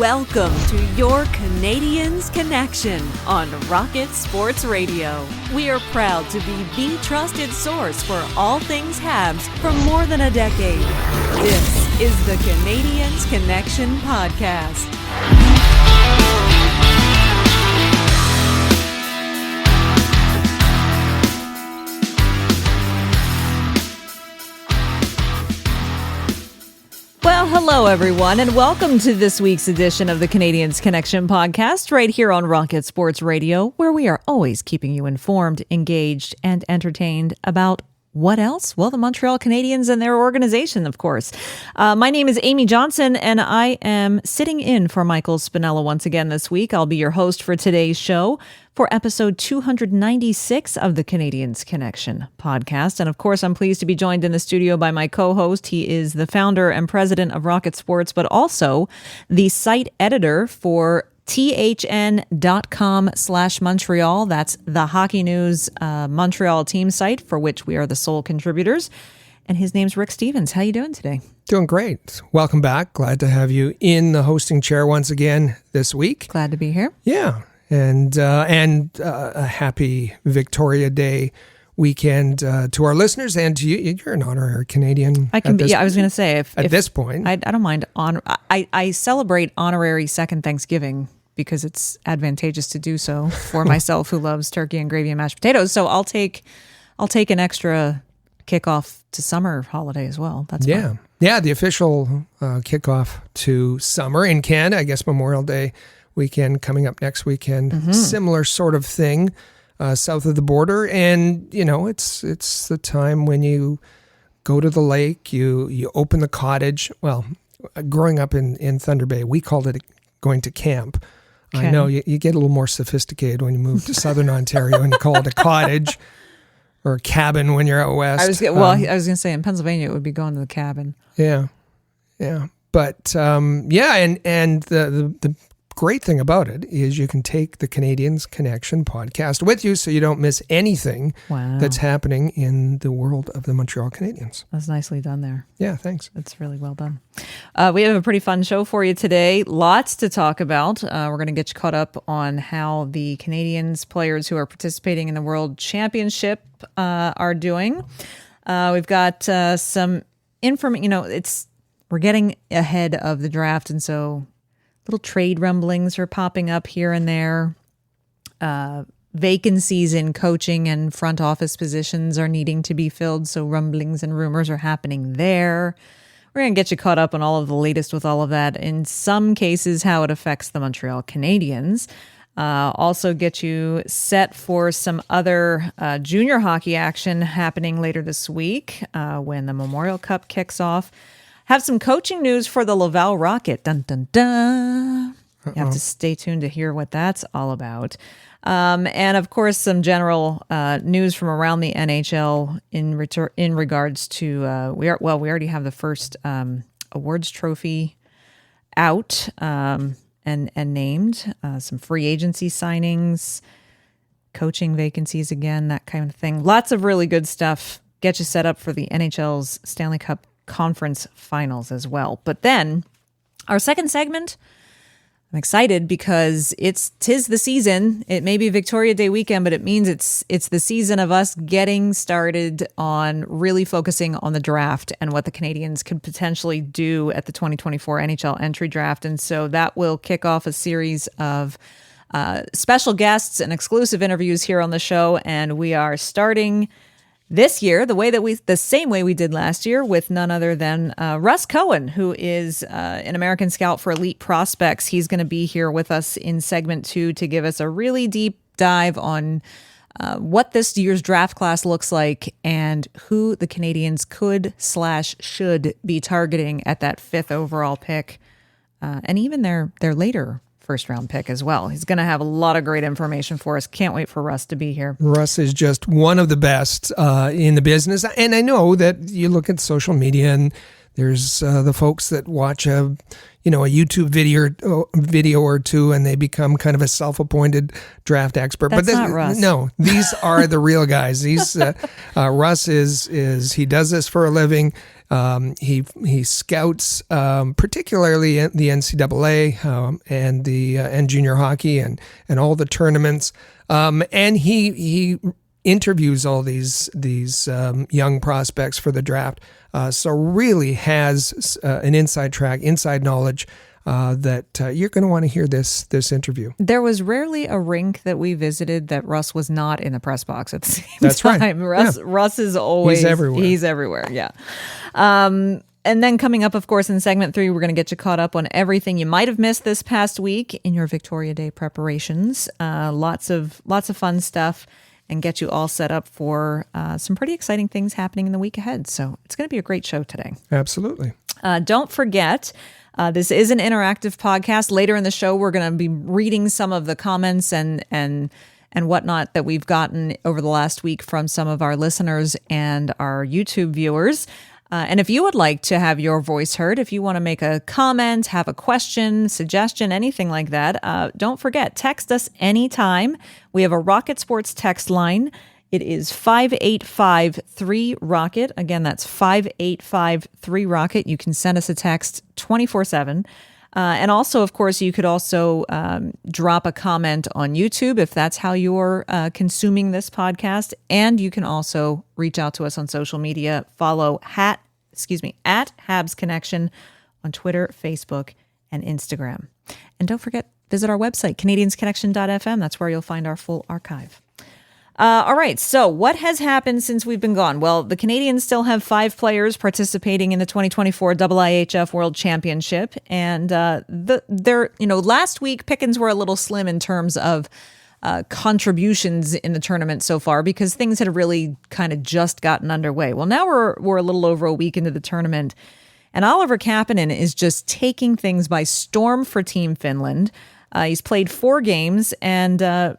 Welcome to your Canadiens Connection on Rocket Sports Radio. We are proud to be the trusted source for all things Habs for more than a decade. This is the Canadiens Connection Podcast. Well, hello, everyone, and welcome to this week's edition of the Canadiens Connection podcast right here on Rocket Sports Radio, where we are always keeping you informed, engaged, and entertained about what else? Well, the Montreal Canadiens and their organization, of course. My name is Amy Johnson, and I am sitting in for Michael Spinella once again this week. I'll be your host for today's show for episode 296 of the Canadiens Connection podcast. And of course, I'm pleased to be joined in the studio by my co-host. He is the founder and president of Rocket Sports, but also the site editor for THN.com/Montreal. That's the Hockey News Montreal team site, for which we are the sole contributors. And his name's Rick Stevens. How you doing today? Doing great. Welcome back. Glad to have you in the hosting chair once again this week. Glad to be here. Yeah. And a happy Victoria Day weekend to our listeners and to you. You're an honorary Canadian. I can be. Yeah, I was going to say if this point, I don't mind. I celebrate honorary second Thanksgiving because it's advantageous to do so for myself, who loves turkey and gravy and mashed potatoes. So I'll take an extra kickoff to summer holiday as well. That's fine. Yeah. The official kickoff to summer in Canada. I guess Memorial Day weekend coming up next weekend. Mm-hmm. Similar sort of thing south of the border, and you know it's the time when you go to the lake, you open the cottage. Well, growing up in Thunder Bay, we called it going to camp. I know you get a little more sophisticated when you move to southern Ontario and you call it a cottage or a cabin when you're out west. I was going to say in Pennsylvania it would be going to the cabin. Yeah. But and the great thing about it is you can take the Canadiens Connection podcast with you so you don't miss anything that's happening in the world of the Montreal Canadiens. That's nicely done there. Yeah, thanks. That's really well done. We have a pretty fun show for you today. Lots to talk about. We're going to get you caught up on how the Canadiens players who are participating in the World Championship are doing. We've got some information. We're getting ahead of the draft, and so little trade rumblings are popping up here and there. Vacancies in coaching and front office positions are needing to be filled, so rumblings and rumors are happening there. We're going to get you caught up on all of the latest with all of that. In some cases, how it affects the Montreal Canadiens. Also get you set for some other junior hockey action happening later this week when the Memorial Cup kicks off. Have some coaching news for the Laval Rocket. Dun, dun, dun. You have to stay tuned to hear what that's all about. And, of course, some general news from around the NHL in regards to, we already have the first awards trophy out and named. Some free agency signings, coaching vacancies again, that kind of thing. Lots of really good stuff. Get you set up for the NHL's Stanley Cup Conference Finals as well. But then our second segment, I'm excited because tis the season. It may be Victoria Day weekend, but it means it's the season of us getting started on really focusing on the draft and what the Canadiens could potentially do at the 2024 NHL entry draft. And so that will kick off a series of special guests and exclusive interviews here on the show. And we are starting this year, the same way we did last year, with none other than Russ Cohen, who is an American scout for elite prospects. He's going to be here with us in segment 2 to give us a really deep dive on what this year's draft class looks like and who the Canadiens could/should be targeting at that 5th overall pick, and even their later first-round pick as well. He's going to have a lot of great information for us. Can't wait for Russ to be here. Russ is just one of the best in the business. And I know that you look at social media and There's the folks that watch a YouTube video or two, and they become kind of a self-appointed draft expert. That's not Russ. No, these are the real guys. These Russ is he does this for a living. He scouts particularly the NCAA and junior hockey and all the tournaments, and he interviews all these young prospects for the draft. So really has an inside knowledge that you're going to want to hear this interview. There was rarely a rink that we visited that Russ was not in the press box at the same That's time. Right. Russ is always He's everywhere. Yeah. And then coming up, of course, in segment 3, we're going to get you caught up on everything you might have missed this past week in your Victoria Day preparations. Lots of fun stuff, and get you all set up for some pretty exciting things happening in the week ahead. So it's going to be a great show today. Absolutely. Don't forget, this is an interactive podcast. Later in the show, we're going to be reading some of the comments and whatnot that we've gotten over the last week from some of our listeners and our YouTube viewers. And if you would like to have your voice heard, if you want to make a comment, have a question, suggestion, anything like that, don't forget, text us anytime. We have a Rocket Sports text line. It is 5853-ROCKET. Again, that's 5853-ROCKET. You can send us a text 24/7. And also, of course, you could also drop a comment on YouTube if that's how you're consuming this podcast. And you can also reach out to us on social media. Follow at Habs Connection on Twitter, Facebook, and Instagram. And don't forget, visit our website, CanadiansConnection.fm. That's where you'll find our full archive. All right, so what has happened since we've been gone? Well, the Canadiens still have 5 players participating in the 2024 IIHF World Championship, and last week Pickens were a little slim in terms of contributions in the tournament so far because things had really kind of just gotten underway. Well, now we're a little over a week into the tournament, and Oliver Kapanen is just taking things by storm for Team Finland. He's played 4 games, and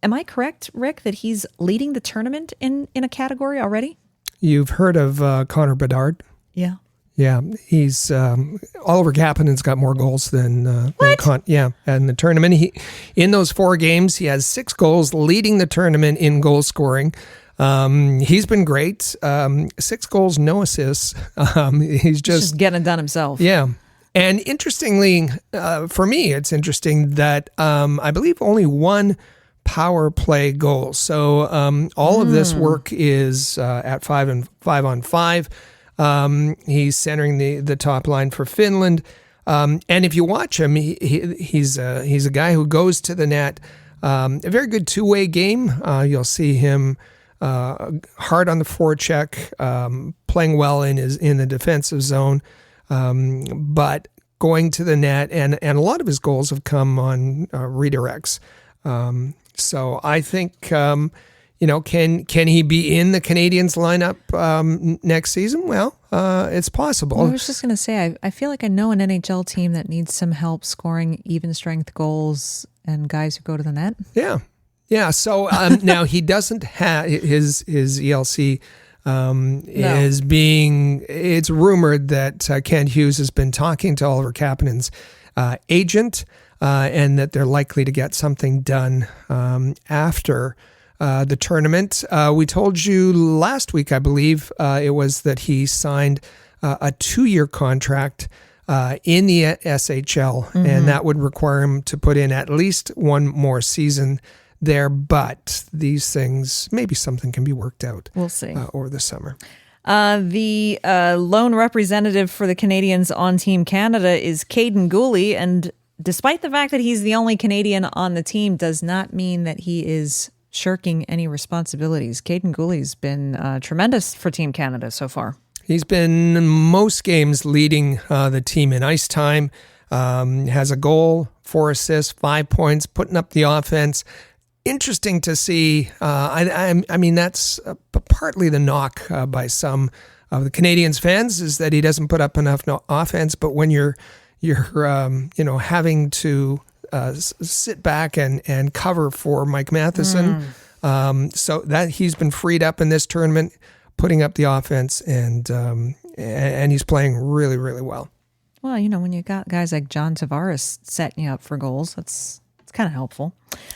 am I correct, Rick, that he's leading the tournament in a category already? You've heard of Connor Bedard? Yeah. Yeah, he's Oliver Kapanen's got more goals than in the tournament. In those 4 games, he has 6 goals, leading the tournament in goal scoring. He's been great. 6 goals, no assists. He's just getting it done himself. Yeah. And interestingly, for me, it's interesting that I believe only 1 power play goal. So all of this work is at 5 on 5. He's centering the top line for Finland. And if you watch him, he's a guy who goes to the net. A very good two-way game. You'll see him hard on the forecheck, playing well in the defensive zone, but going to the net. And a lot of his goals have come on redirects. So I think, can he be in the Canadiens lineup next season? Well, it's possible. Well, I was just going to say, I feel like I know an NHL team that needs some help scoring even strength goals and guys who go to the net. Yeah. Yeah. So now he doesn't have his ELC is being, it's rumored that Kent Hughes has been talking to Oliver Kapanen's agent, and that they're likely to get something done after the tournament. We told you last week, I believe, it was that he signed a 2-year contract in the SHL, and that would require him to put in at least 1 more season there. But these things, maybe something can be worked out. We'll see over the summer. The lone representative for the Canadiens on Team Canada is Caden Gooley, and despite the fact that he's the only Canadian on the team, does not mean that he is shirking any responsibilities. Caden Gooley's been tremendous for Team Canada so far. He's been in most games leading the team in ice time, has a goal, 4 assists, 5 points, putting up the offense. Interesting to see. I mean, that's partly the knock by some of the Canadiens fans is that he doesn't put up enough offense. But when you're having to sit back and cover for Mike Matheson, so that he's been freed up in this tournament, putting up the offense, and and he's playing really, really well. Well, when you got guys like John Tavares setting you up for goals, it's kind of helpful.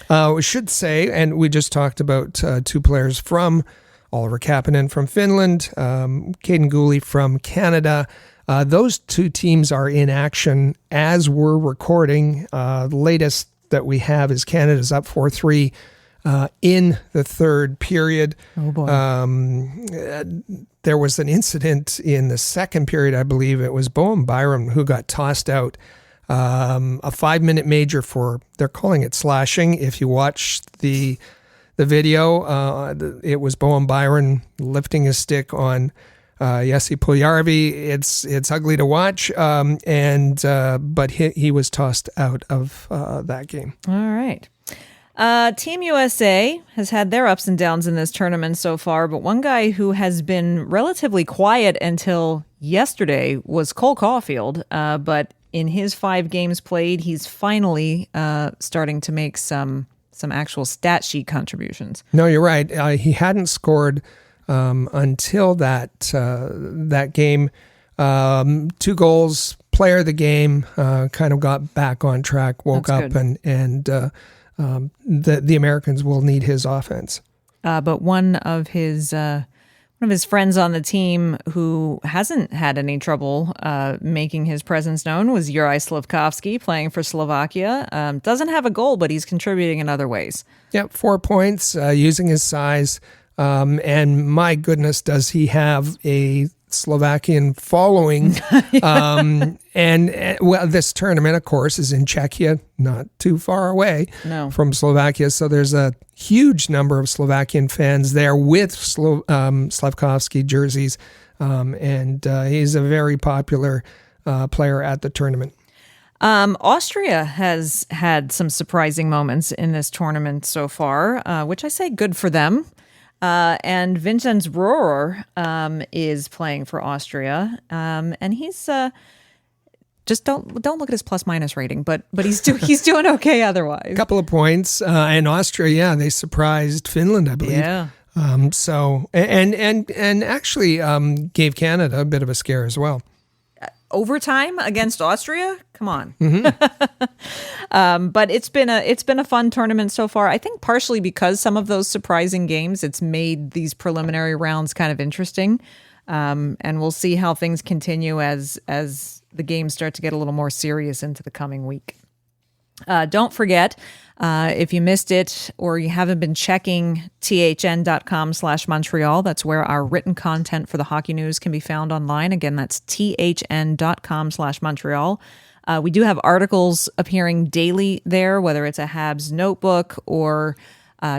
We should say, and we just talked about two players from Oliver Kapanen from Finland, Caden Gooley from Canada. Those two teams are in action as we're recording. The latest that we have is Canada's up 4-3 in the third period. Oh, boy. There was an incident in the second period, I believe. It was Bowen Byram who got tossed out. A 5-minute major for, they're calling it slashing. If you watch the video, it was Bowen Byram lifting his stick on Jesse Puljarvi. It's ugly to watch, but he was tossed out of that game. All right. Team USA has had their ups and downs in this tournament so far, but one guy who has been relatively quiet until yesterday was Cole Caulfield. But in his 5 games played, he's finally starting to make some actual stat sheet contributions. No, you're right. He hadn't scored until that game. 2 goals, player of the game, kind of got back on track, woke That's up, good. and the Americans will need his offense. But one of his friends on the team who hasn't had any trouble making his presence known was Juraj Slafkovský, playing for Slovakia. Doesn't have a goal, but he's contributing in other ways. Yep, 4 points, using his size. And my goodness, does he have a Slovakian following. Well, this tournament, of course, is in Czechia, not too far away from Slovakia. So there's a huge number of Slovakian fans there with Slafkovský jerseys. And he's a very popular player at the tournament. Austria has had some surprising moments in this tournament so far, which I say good for them. And Vincenz Rohrer is playing for Austria, and he's just don't look at his plus minus rating, but he's doing okay otherwise. A couple of points, and Austria, they surprised Finland, I believe. Yeah. So and actually gave Canada a bit of a scare as well. Overtime against Austria? Come on. Mm-hmm. But it's been a fun tournament so far. I think partially because some of those surprising games, it's made these preliminary rounds kind of interesting. And we'll see how things continue as the games start to get a little more serious into the coming week. Don't forget, if you missed it or you haven't been checking thn.com/Montreal, that's where our written content for the hockey news can be found online. Again, that's thn.com/Montreal. We do have articles appearing daily there, whether it's a Habs notebook or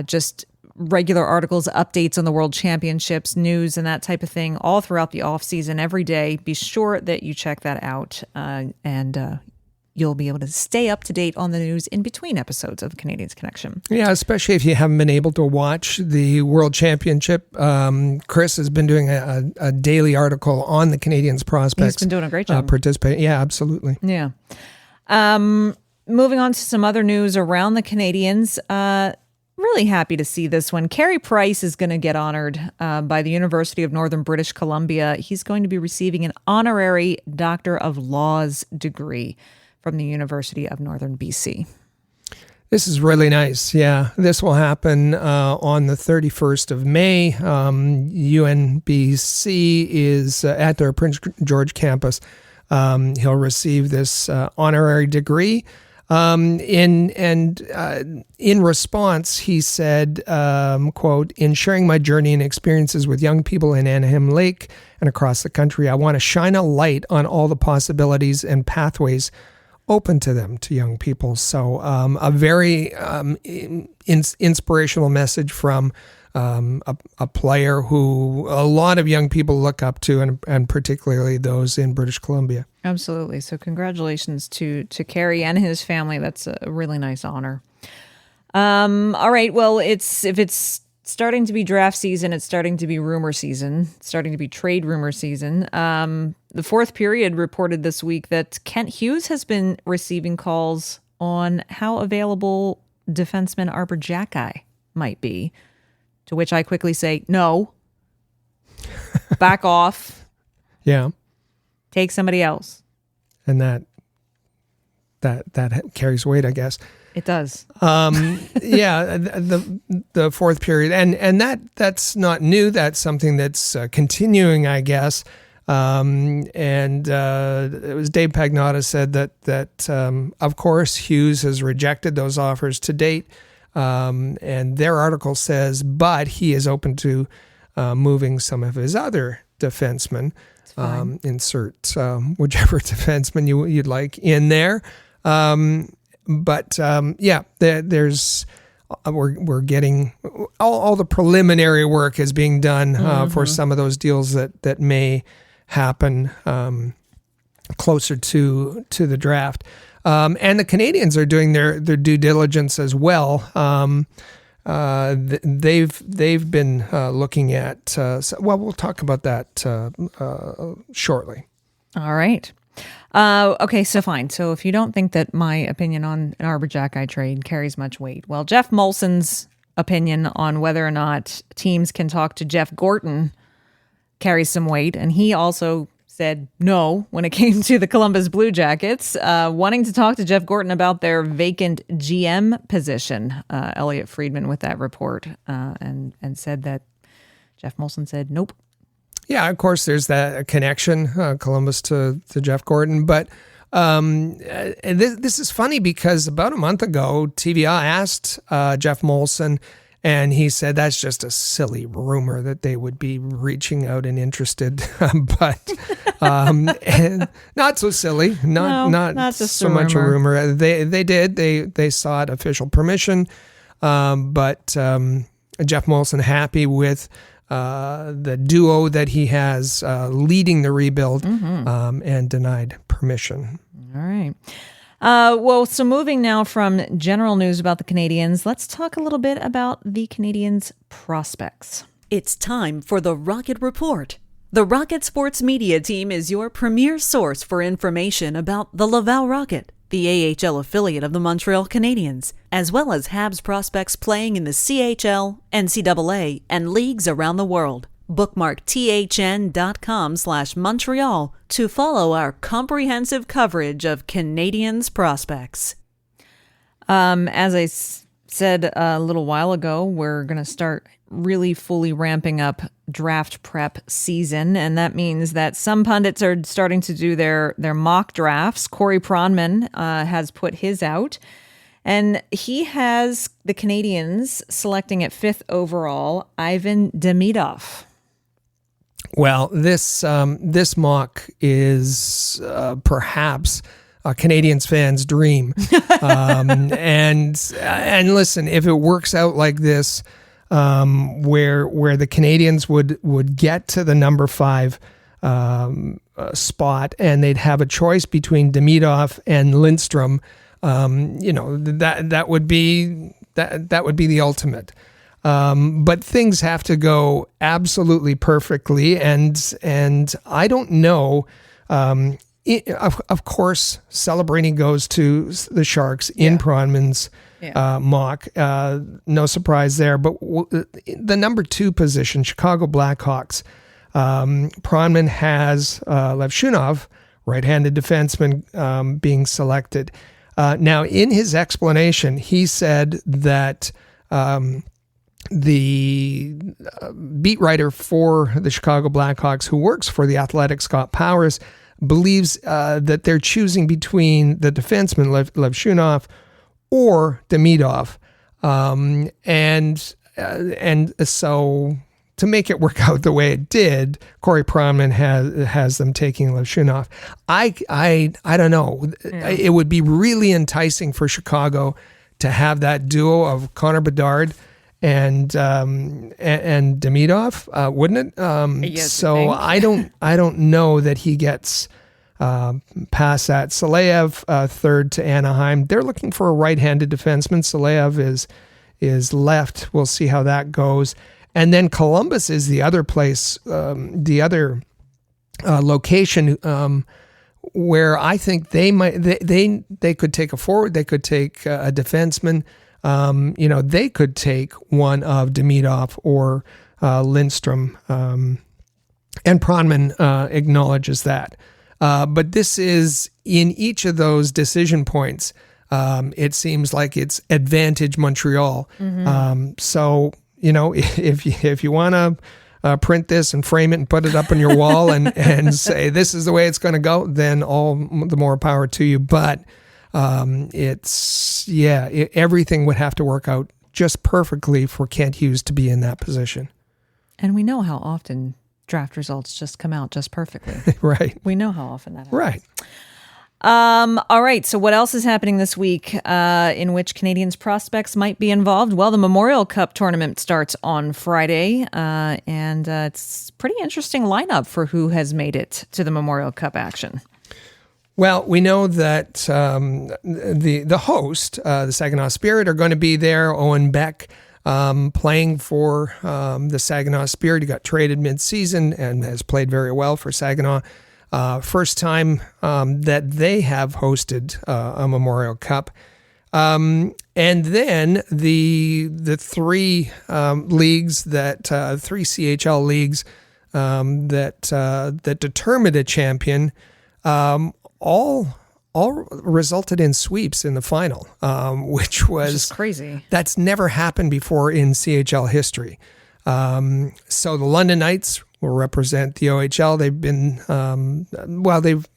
just regular articles, updates on the World Championships, news, and that type of thing, all throughout the off season every day. Be sure that you check that out, and you'll be able to stay up to date on the news in between episodes of Canadiens Connection. Yeah, especially if you haven't been able to watch the World Championship. Chris has been doing a daily article on the Canadiens prospects. He's been doing a great job. Participating. Yeah, absolutely. Yeah. Moving on to some other news around the Canadiens. Really happy to see this one. Carey Price is going to get honored by the University of Northern British Columbia. He's going to be receiving an honorary Doctor of Laws degree from the University of Northern BC. This is really nice. Yeah, this will happen on the 31st of May. UNBC is at their Prince George campus. He'll receive this honorary degree. In response, he said, quote, "In sharing my journey and experiences with young people in Anaheim Lake and across the country, I want to shine a light on all the possibilities and pathways open to them, to young people." So a very inspirational message from a player who a lot of young people look up to, and particularly those in British Columbia. Absolutely. So congratulations to Carey and his family. That's a really nice honor. All right. Well, if it's starting to be draft season, it's starting to be rumor season, it's starting to be trade rumor season. The fourth period reported this week that Kent Hughes has been receiving calls on how available defenseman Arbor Xhekaj might be, to which I quickly say, no, back off. Yeah. Take somebody else. And that carries weight, I guess. It does. Yeah, the fourth period, and that's not new. That's something that's continuing, I guess. And it was Dave Pagnotta said that of course Hughes has rejected those offers to date, and their article says, but he is open to moving some of his other defensemen. Insert whichever defenseman you'd like in there. There's we're getting all the preliminary work is being done for some of those deals that may happen closer to the draft. And the Canadiens are doing their due diligence as well. They've been looking at. We'll talk about that shortly. All right. Okay, so fine. So if you don't think that my opinion on an Arbor Jackeye trade carries much weight, well, Jeff Molson's opinion on whether or not teams can talk to Jeff Gorton carries some weight, and he also said no when it came to the Columbus Blue Jackets, wanting to talk to Jeff Gorton about their vacant GM position. Elliot Friedman with that report, and said that Jeff Molson said nope. Yeah, of course, there's that connection, Columbus to Jeff Gorton. But this is funny because about a month ago, TVA asked Jeff Molson, and he said that's just a silly rumor that they would be reaching out and interested. But not so silly, not just so much a rumor. They sought official permission, but Jeff Molson happy with the duo that he has leading the rebuild, and denied permission. All right. Well, so moving now from general news about the Canadiens, let's talk a little bit about the Canadiens' prospects. It's time for the Rocket Report. The Rocket Sports Media Team is your premier source for information about the Laval Rocket, the AHL affiliate of the Montreal Canadiens, as well as Habs prospects playing in the CHL, NCAA, and leagues around the world. Bookmark thn.com/Montreal to follow our comprehensive coverage of Canadiens prospects. As I said a little while ago, we're going to start really fully ramping up draft prep season, and that means that some pundits are starting to do their mock drafts. Corey Pronman has put his out, and he has the Canadiens selecting at 5th overall Ivan Demidov. Well, this mock is perhaps a Canadiens fan's dream, and listen, if it works out like this, where the Canadiens would get to the number 5 spot, and they'd have a choice between Demidov and Lindstrom, that would be the ultimate. But things have to go absolutely perfectly, and I don't know. Of course, celebrating goes to the Sharks in Pronman's mock. No surprise there. But the number 2 position, Chicago Blackhawks, Pronman has Levshunov, right-handed defenseman, being selected. Now, in his explanation, he said that the beat writer for the Chicago Blackhawks, who works for The Athletic, Scott Powers, believes that they're choosing between the defenseman Levshunov or Demidov, and so to make it work out the way it did, Corey Pronman has them taking Levshunov. I don't know. Yeah. It would be really enticing for Chicago to have that duo of Connor Bedard and Demidov, wouldn't it? Yes, so I don't know that he gets past that. Saleyev, third to Anaheim. They're looking for a right-handed defenseman. Saleyev is left. We'll see how that goes. And then Columbus is the other place, the other location where I think they could take a forward. They could take a defenseman. They could take one of Demidov or Lindstrom. And Pronman acknowledges that. But this is, in each of those decision points, it seems like it's advantage Montreal. So, if you want to print this and frame it and put it up on your wall and say this is the way it's going to go, then all the more power to you. But everything would have to work out just perfectly for Kent Hughes to be in that position. And we know how often draft results just come out just perfectly. Right. We know how often that happens. Right. All right. So what else is happening this week in which Canadiens prospects might be involved? Well, the Memorial Cup tournament starts on Friday, and it's pretty interesting lineup for who has made it to the Memorial Cup action. Well, we know that the host, the Saginaw Spirit, are going to be there. Owen Beck playing for the Saginaw Spirit. He got traded mid-season and has played very well for Saginaw. First time that they have hosted a Memorial Cup. And then the three leagues three CHL leagues that determined a champion all resulted in sweeps in the final, which was just crazy. That's never happened before in CHL history. So the London Knights will represent the OHL. They've been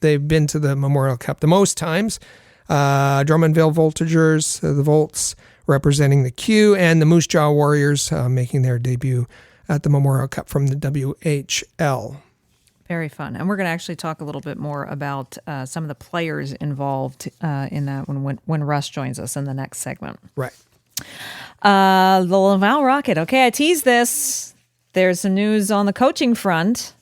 they've been to the Memorial Cup the most times. Drummondville Voltigeurs, the Volts, representing the Q, and the Moose Jaw Warriors making their debut at the Memorial Cup from the WHL. Very fun. And we're going to actually talk a little bit more about some of the players involved in that when Russ joins us in the next segment. Right. The Laval Rocket. Okay, I teased this. There's some news on the coaching front.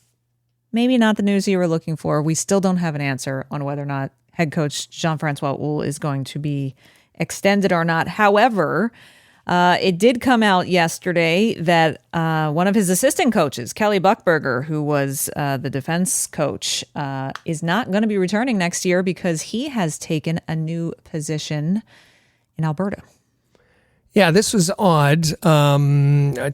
Maybe not the news you were looking for. We still don't have an answer on whether or not head coach Jean-Francois Houle is going to be extended or not. However, it did come out yesterday that one of his assistant coaches, Kelly Buchberger, who was the defense coach, is not going to be returning next year because he has taken a new position in Alberta. Yeah, this was odd.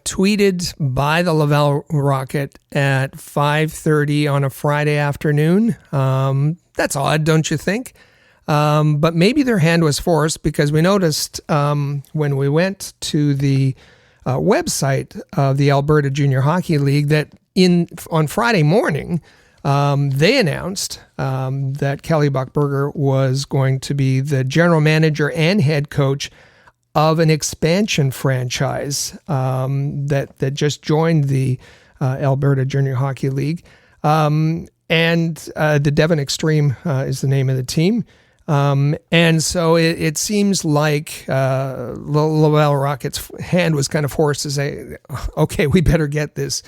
Tweeted by the Laval Rocket at 5:30 on a Friday afternoon. That's odd, don't you think? But maybe their hand was forced, because we noticed when we went to the website of the Alberta Junior Hockey League that on Friday morning, they announced that Kelly Buchberger was going to be the general manager and head coach of an expansion franchise that just joined the Alberta Junior Hockey League. And the Devon Extreme is the name of the team. And so it seems like Laval Rocket's hand was kind of forced to say, okay, we better get this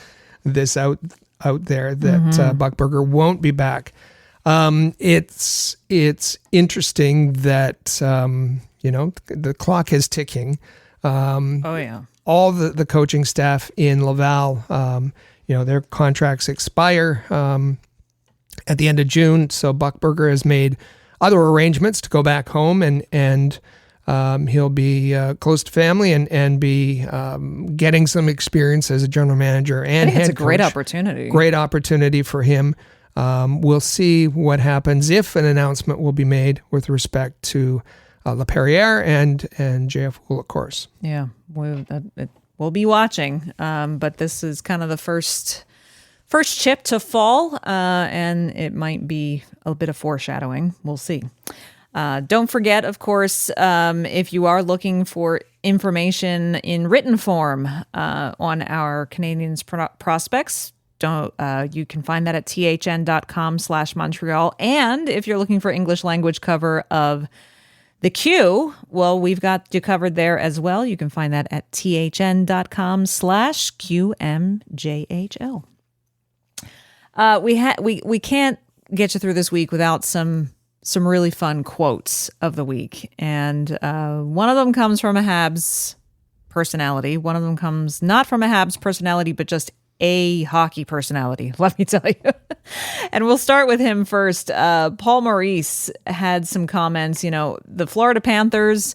out there that Buchberger won't be back. It's interesting that the clock is ticking. All the coaching staff in Laval, their contracts expire at the end of June. So Buchberger has made other arrangements to go back home, and he'll be close to family and be getting some experience as a general manager and head coach. It's a great opportunity. Great opportunity for him. We'll see what happens if an announcement will be made with respect to LaPerriere and JF Houle, of course. Yeah, we'll be watching. But this is kind of the first chip to fall, and it might be a bit of foreshadowing. We'll see. Don't forget, of course, if you are looking for information in written form on our Canadiens prospects, you can find that at thn.com/Montreal. And if you're looking for English language cover of the Q, well, we've got you covered there as well. You can find that at thn.com/QMJHL. We can't get you through this week without some really fun quotes of the week. And one of them comes from a Habs personality. One of them comes not from a Habs personality, but just a hockey personality, let me tell you. And we'll start with him first. Paul Maurice had some comments. The Florida Panthers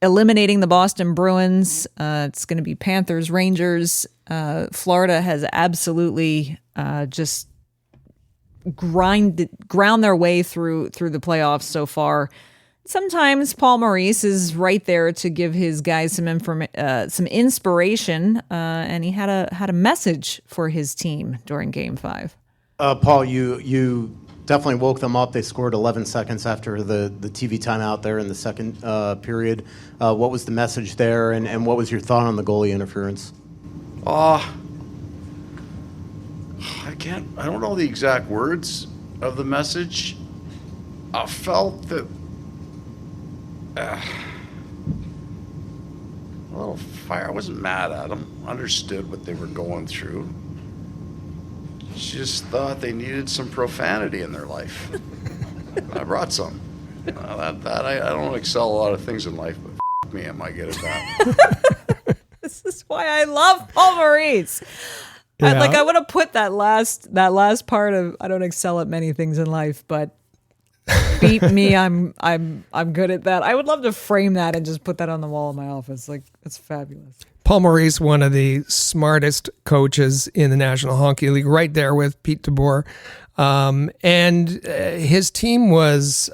eliminating the Boston Bruins. It's going to be Panthers, Rangers. Florida has absolutely just ground their way through the playoffs so far. Sometimes Paul Maurice is right there to give his guys some inspiration, and he had a message for his team during Game 5. Paul, you definitely woke them up. They scored 11 seconds after the TV timeout there in the second period. What was the message there, and what was your thought on the goalie interference? I don't know the exact words of the message. I felt that a little fire. I wasn't mad at them. Understood what they were going through. Just thought they needed some profanity in their life. I brought some. I don't excel a lot of things in life, but f*** me, am I good at that? This is why I love Paul Maurice. Yeah. I would have put that last part of I don't excel at many things in life, but beat me, I'm good at that. I would love to frame that and just put that on the wall in my office. Like, it's fabulous. Paul Maurice, one of the smartest coaches in the National Hockey League, right there with Pete DeBoer. And his team was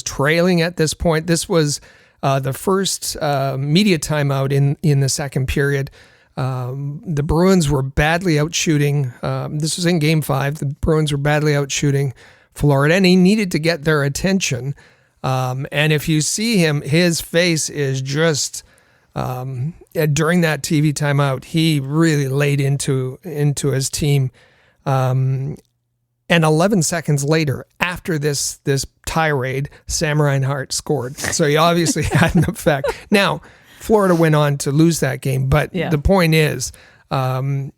trailing at this point. This was the first media timeout in the second period. The Bruins were badly outshooting. This was in Game 5. The Bruins were badly outshooting Florida, and he needed to get their attention. And if you see him, his face is just during that TV timeout, he really laid into his team. And 11 seconds later, after this tirade, Sam Reinhart scored. So he obviously had an effect. Now, Florida went on to lose that game, but the point is that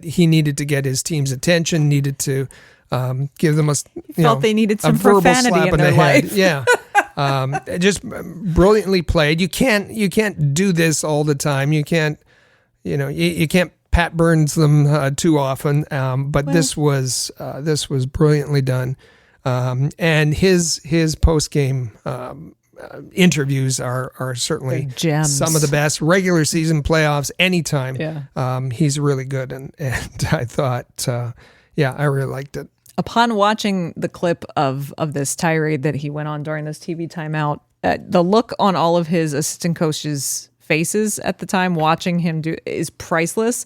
he needed to get his team's attention, needed to give them they needed some verbal profanity slap in in their the head. life. Yeah. Just brilliantly played. You can't do this all the time. You can't Pat Burns them too often. But this was brilliantly done. And his post game interviews are certainly gems. Some of the best. Regular season, playoffs, anytime. Yeah. He's really good, and I thought, I really liked it. Upon watching the clip of this tirade that he went on during this TV timeout, the look on all of his assistant coaches' faces at the time watching him do is priceless.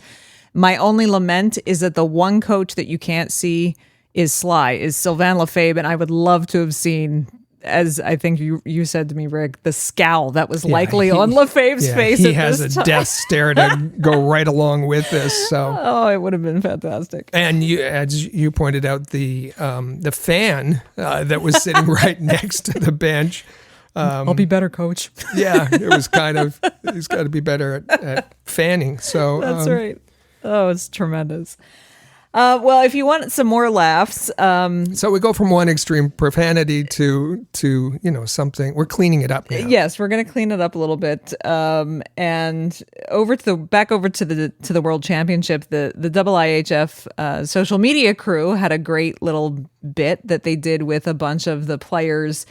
My only lament is that the one coach that you can't see is Sylvain Lefebvre, and I would love to have seen, as I think you said to me, Rick, the scowl that was likely on Lefebvre's face. He at has this a time. death stare to go right along with this. So, it would have been fantastic. and as you pointed out, the fan that was sitting right next to the bench. I'll be better, coach. Yeah, it was kind of, he's got to be better at fanning. So That's right. Oh, it's tremendous. Well, if you want some more laughs, so we go from one extreme profanity to something. We're cleaning it up now. yes, we're going to clean it up a little bit. And back over to the World Championship, the IIHF social media crew had a great little bit that they did with a bunch of the players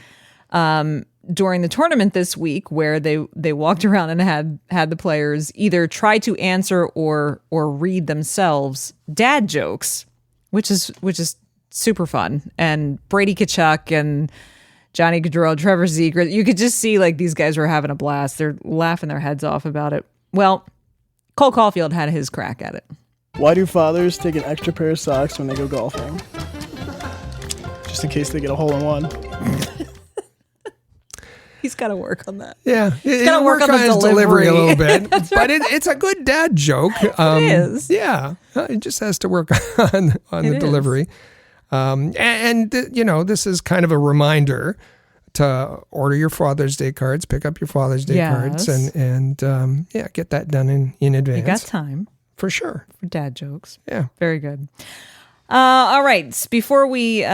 during the tournament this week, where they walked around and had the players either try to answer or read themselves dad jokes, which is super fun. And Brady Tkachuk and Johnny Gaudreau, Trevor Zegras, you could just see like these guys were having a blast. They're laughing their heads off about it. Well, Cole Caulfield had his crack at it. Why do fathers take an extra pair of socks when they go golfing? Just in case they get a hole-in-one. He's got to work on that. Yeah, he's got to work on the his delivery a little bit, That's but it's a good dad joke. It is. Yeah, it just has to work on the delivery. And this is kind of a reminder to order your Father's Day cards, pick up your Father's Day cards, and get that done in advance. You got time for sure for dad jokes. Yeah, very good. All right. Before we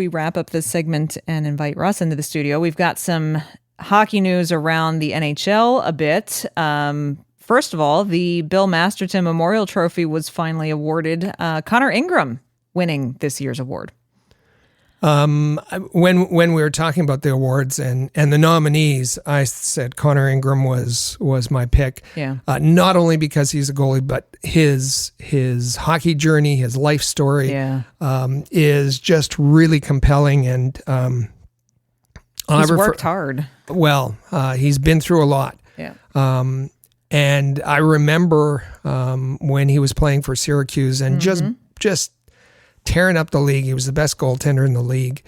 wrap up this segment and invite Russ into the studio, we've got some hockey news around the NHL a bit. First of all, the Bill Masterton Memorial Trophy was finally awarded. Connor Ingram winning this year's award. When we were talking about the awards and the nominees, I said Connor Ingram was my pick. Yeah. Not only because he's a goalie, but his hockey journey, his life story, is just really compelling. And he's worked hard. Well, he's been through a lot. Yeah. And I remember when he was playing for Syracuse and just tearing up the league. He was the best goaltender in the league.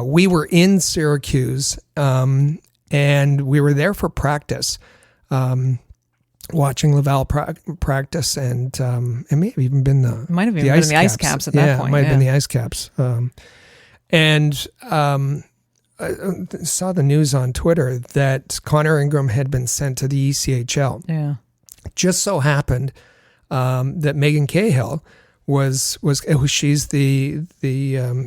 We were in Syracuse, and we were there for practice, watching Laval practice, and it may have even been the might have even been the Ice Caps at that point. Yeah, it might have been the Ice Caps. And I saw the news on Twitter that Connor Ingram had been sent to the ECHL. Yeah. Just so happened that Megan Cahill she's the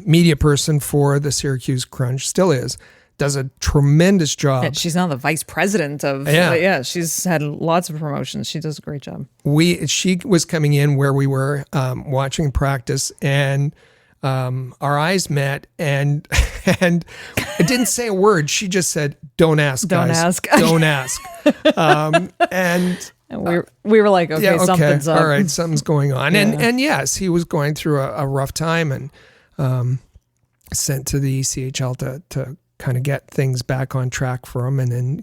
media person for the Syracuse Crunch, still is, does a tremendous job. Yeah, she's now the vice president of she's had lots of promotions. She does a great job. She was coming in where we were watching practice, and our eyes met, and I didn't say a word. She just said, "Don't ask, guys. Don't ask." And we were like, okay, something's up. All right, something's going on. Yeah. And yes, he was going through a rough time, and sent to the ECHL to kind of get things back on track for him. And then,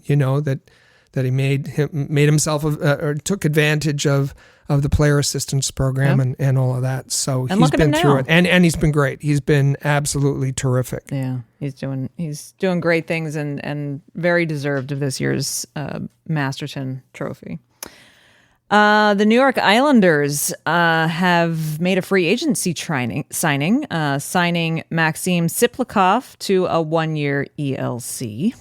that he made himself or took advantage of the player assistance program and all of that. So he's been through it, and he's been great. He's been absolutely terrific. Yeah, he's doing great things and very deserved of this year's Masterton Trophy. The New York Islanders have made a free agency signing Maxim Siplikov to a 1-year ELC.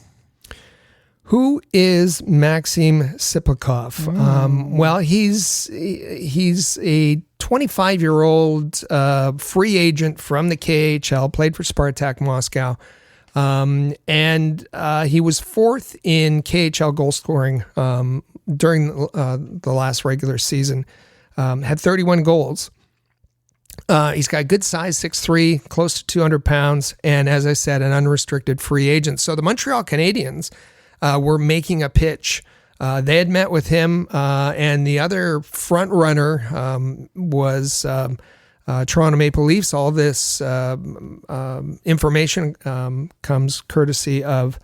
Who is Maxim Siplikov? Well, he's a 25-year-old free agent from the KHL, played for Spartak Moscow, and he was fourth in KHL goal scoring during the last regular season. Had 31 goals. He's got good size, 6'3", close to 200 pounds, and as I said, an unrestricted free agent. So the Montreal Canadiens were making a pitch. They had met with him, and the other front runner was Toronto Maple Leafs. All this information comes courtesy of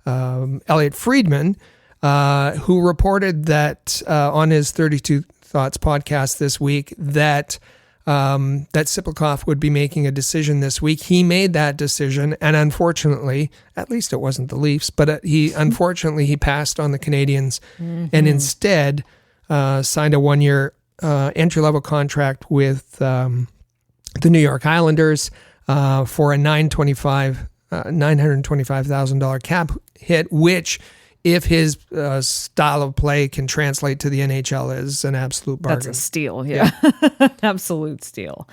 Elliot Friedman, who reported that on his 32 Thoughts podcast this week that Siplikov would be making a decision this week. He made that decision, and unfortunately, at least it wasn't the Leafs, but he passed on the Canadiens and instead signed a 1-year entry-level contract with the New York Islanders for a $925,000 cap hit, which, if his style of play can translate to the NHL, is an absolute bargain. That's a steal, yeah. Absolute steal.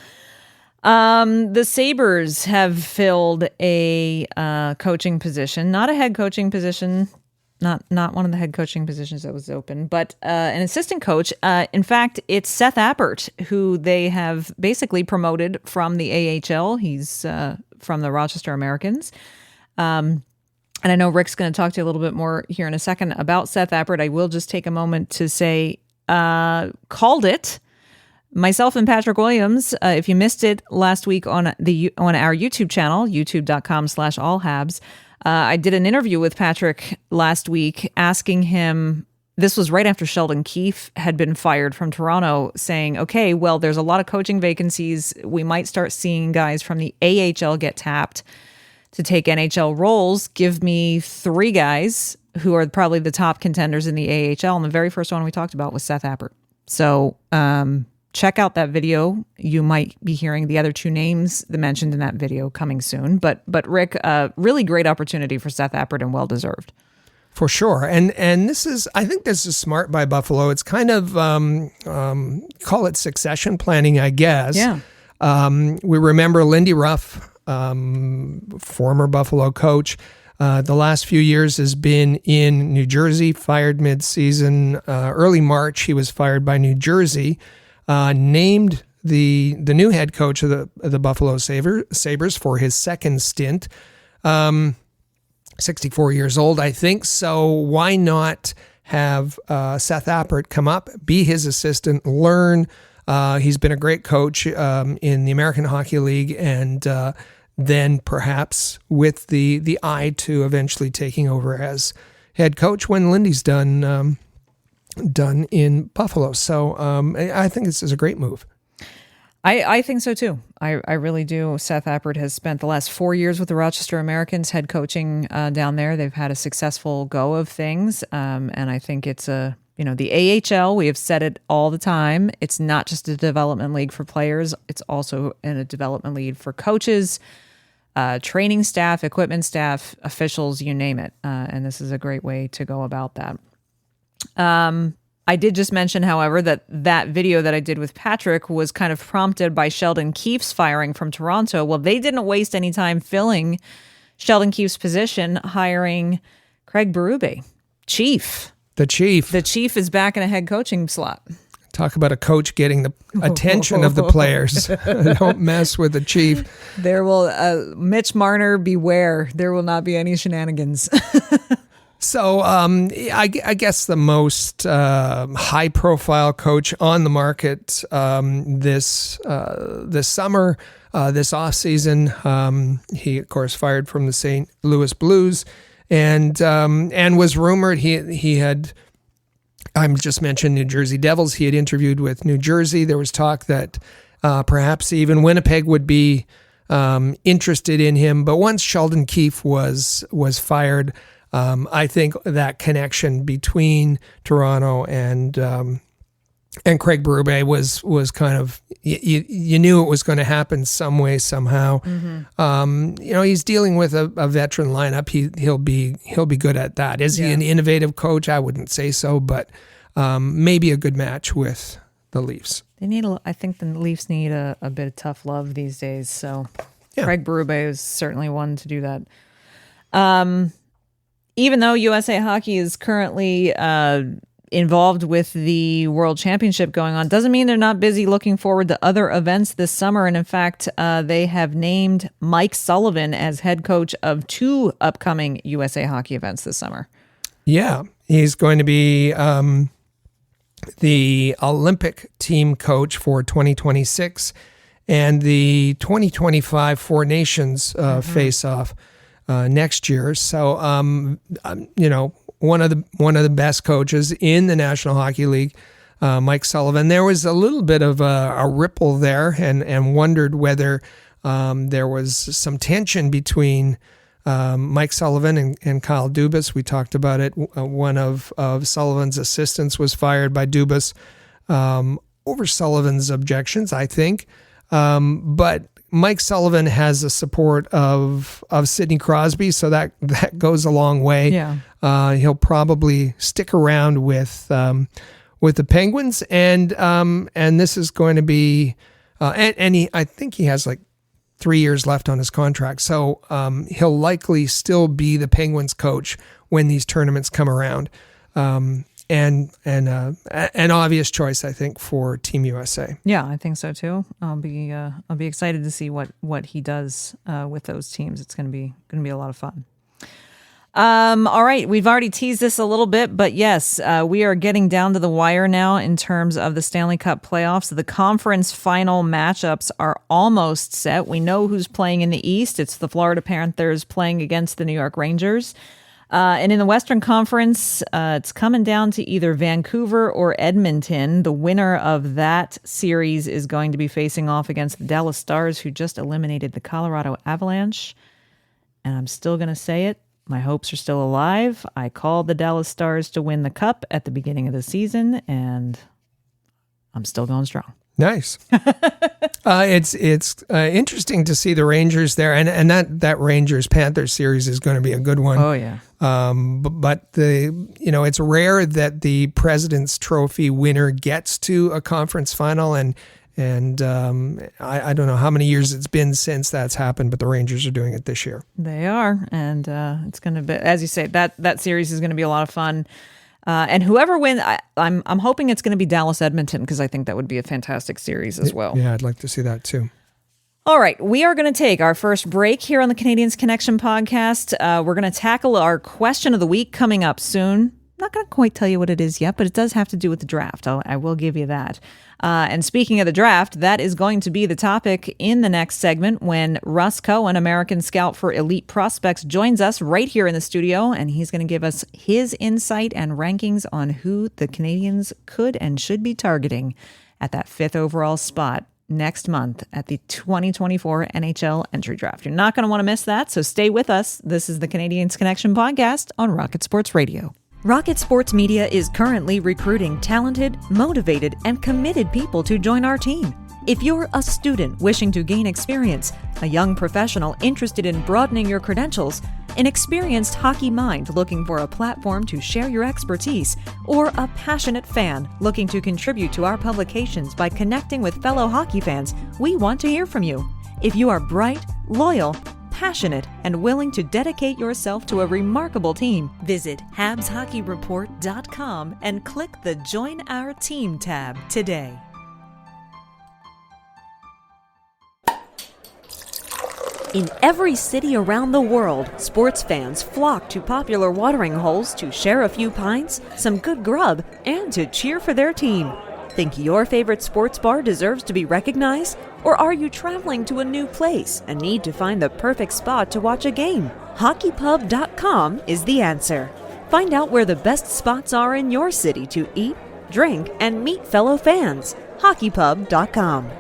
The Sabres have filled a coaching position, not a head coaching position, not one of the head coaching positions that was open, but an assistant coach. In fact, it's Seth Appert, who they have basically promoted from the AHL. He's from the Rochester Americans. And I know Rick's going to talk to you a little bit more here in a second about Seth Appert. I will just take a moment to say, called it. Myself and Patrick Williams, if you missed it last week on our YouTube channel, youtube.com/allhabs, I did an interview with Patrick last week asking him, this was right after Sheldon Keefe had been fired from Toronto, saying, okay, well, there's a lot of coaching vacancies. We might start seeing guys from the AHL get tapped to take NHL roles. Give me 3 guys who are probably the top contenders in the AHL. And the very first one we talked about was Seth Appert. So check out that video. You might be hearing the other 2 names mentioned in that video coming soon. But Rick, really great opportunity for Seth Appert and well-deserved. For sure. And I think this is smart by Buffalo. It's kind of, call it succession planning, I guess. Yeah. We remember Lindy Ruff, former Buffalo coach, the last few years has been in New Jersey, fired mid-season. Early March, he was fired by New Jersey, named the new head coach of the Buffalo Sabres for his second stint. 64 years old, I think. So why not have Seth Appert come up, be his assistant, learn. He's been a great coach in the American Hockey League, and then perhaps with the eye to eventually taking over as head coach when Lindy's done in Buffalo. So I think this is a great move. I think so too. I really do. Seth Appert has spent the last 4 years with the Rochester Americans head coaching down there. They've had a successful go of things. And I think it's the AHL, we have said it all the time. It's not just a development league for players. It's also a development league for coaches, training staff, equipment staff, officials, you name it. And this is a great way to go about that. I did just mention, however, that video that I did with Patrick was kind of prompted by Sheldon Keefe's firing from Toronto. Well, they didn't waste any time filling Sheldon Keefe's position, hiring Craig Berube, Chief. The Chief. The Chief is back in a head coaching slot. Talk about a coach getting the attention of the players. Don't mess with the Chief. There will, Mitch Marner, beware. There will not be any shenanigans. So I guess the most high-profile coach on the market this summer, this offseason, he of course fired from the St. Louis Blues, and was rumored he had. I just mentioned New Jersey Devils. He had interviewed with New Jersey. There was talk that perhaps even Winnipeg would be interested in him. But once Sheldon Keefe was fired. I think that connection between Toronto and Craig Berube was kind of you knew it was going to happen some way somehow. Mm-hmm. He's dealing with a veteran lineup. He'll be good at that. Is he an innovative coach? I wouldn't say so, but maybe a good match with the Leafs. I think the Leafs need a bit of tough love these days. So Craig Berube is certainly one to do that. Even though USA Hockey is currently involved with the World Championship going on, doesn't mean they're not busy looking forward to other events this summer. And in fact, they have named Mike Sullivan as head coach of 2 upcoming USA Hockey events this summer. Yeah, he's going to be the Olympic team coach for 2026 and the 2025 Four Nations face-off. Next year. So, one of the best coaches in the National Hockey League, Mike Sullivan. There was a little bit of a ripple there, and wondered whether there was some tension between Mike Sullivan and Kyle Dubas. We talked about it. One of Sullivan's assistants was fired by Dubas over Sullivan's objections, I think. But Mike Sullivan has the support of Sidney Crosby, so that goes a long way. Yeah. He'll probably stick around with the Penguins, and this is going to be I think he has like 3 years left on his contract, so he'll likely still be the Penguins coach when these tournaments come around. And an obvious choice, I think, for Team USA. Yeah, I think so too. I'll be excited to see what he does with those teams. It's going to be a lot of fun. All right, we've already teased this a little bit, but yes, we are getting down to the wire now in terms of the Stanley Cup playoffs. The conference final matchups are almost set. We know who's playing in the East. It's the Florida Panthers playing against the New York Rangers. And in the Western Conference, it's coming down to either Vancouver or Edmonton. The winner of that series is going to be facing off against the Dallas Stars, who just eliminated the Colorado Avalanche. And I'm still going to say it. My hopes are still alive. I called the Dallas Stars to win the Cup at the beginning of the season, and I'm still going strong. Nice. It's interesting to see the Rangers there, and that Rangers-Panthers series is going to be a good one. Oh yeah. But it's rare that the President's Trophy winner gets to a conference final, and I don't know how many years it's been since that's happened, but the Rangers are doing it this year. They are, and it's going to be, as you say, that series is going to be a lot of fun. And whoever wins, I'm hoping it's going to be Dallas Edmonton, because I think that would be a fantastic series as well. Yeah, I'd like to see that too. All right, we are going to take our first break here on the Canadiens Connection podcast. We're going to tackle our question of the week coming up soon. Not going to quite tell you what it is yet, but it does have to do with the draft. I will give you that. And speaking of the draft, that is going to be the topic in the next segment when Russ Cohen, American scout for elite prospects, joins us right here in the studio, and he's going to give us his insight and rankings on who the Canadiens could and should be targeting at that 5th overall spot next month at the 2024 NHL entry draft. You're not going to want to miss that, so stay with us. This is the Canadiens Connection podcast on Rocket Sports Radio. Rocket Sports Media is currently recruiting talented, motivated, and committed people to join our team. If you're a student wishing to gain experience, a young professional interested in broadening your credentials, an experienced hockey mind looking for a platform to share your expertise, or a passionate fan looking to contribute to our publications by connecting with fellow hockey fans, we want to hear from you. If you are bright, loyal, passionate, and willing to dedicate yourself to a remarkable team, visit HabsHockeyReport.com and click the Join Our Team tab today. In every city around the world, sports fans flock to popular watering holes to share a few pints, some good grub, and to cheer for their team. Think your favorite sports bar deserves to be recognized? Or are you traveling to a new place and need to find the perfect spot to watch a game? HockeyPub.com is the answer. Find out where the best spots are in your city to eat, drink, and meet fellow fans. HockeyPub.com.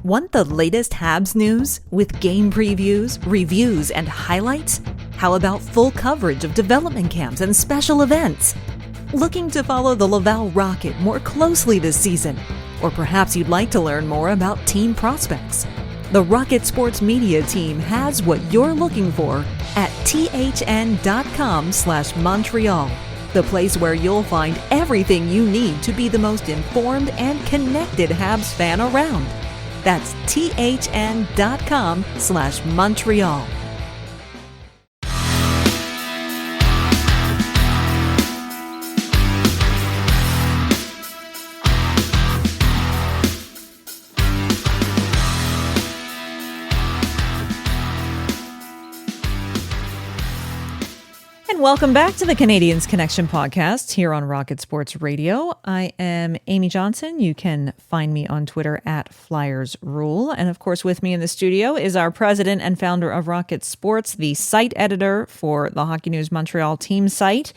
Want the latest Habs news with game previews, reviews, and highlights? How about full coverage of development camps and special events? Looking to follow the Laval Rocket more closely this season? Or perhaps you'd like to learn more about team prospects? The Rocket Sports Media team has what you're looking for at thn.com/Montreal, the place where you'll find everything you need to be the most informed and connected Habs fan around. That's thn.com/Montreal. Welcome back to the Canadiens Connection podcast here on Rocket Sports Radio. I am Amy Johnson. You can find me on Twitter at FlyersRule. And of course, with me in the studio is our president and founder of Rocket Sports, the site editor for the Hockey News Montreal team site.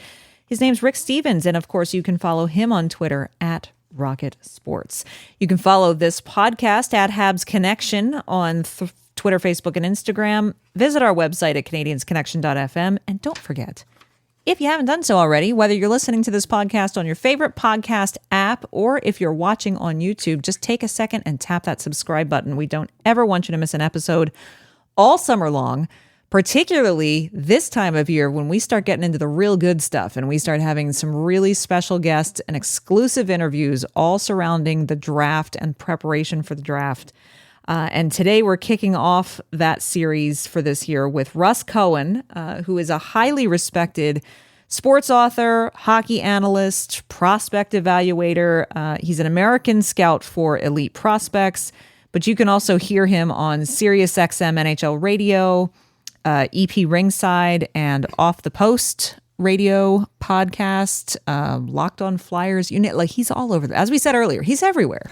His name's Rick Stevens. And of course, you can follow him on Twitter at Rocket Sports. You can follow this podcast at Habs Connection on Twitter, Facebook, and Instagram. Visit our website at canadiensconnection.fm. And don't forget, if you haven't done so already, whether you're listening to this podcast on your favorite podcast app or if you're watching on YouTube, just take a second and tap that subscribe button. We don't ever want you to miss an episode all summer long, particularly this time of year when we start getting into the real good stuff and we start having some really special guests and exclusive interviews all surrounding the draft and preparation for the draft. And today we're kicking off that series for this year with Russ Cohen, who is a highly respected sports author, hockey analyst, prospect evaluator. He's an American scout for elite prospects, but you can also hear him on SiriusXM NHL Radio, EP Ringside, and Off the Post radio podcast, Locked on Flyers unit. Like, he's all over. As we said earlier, he's everywhere.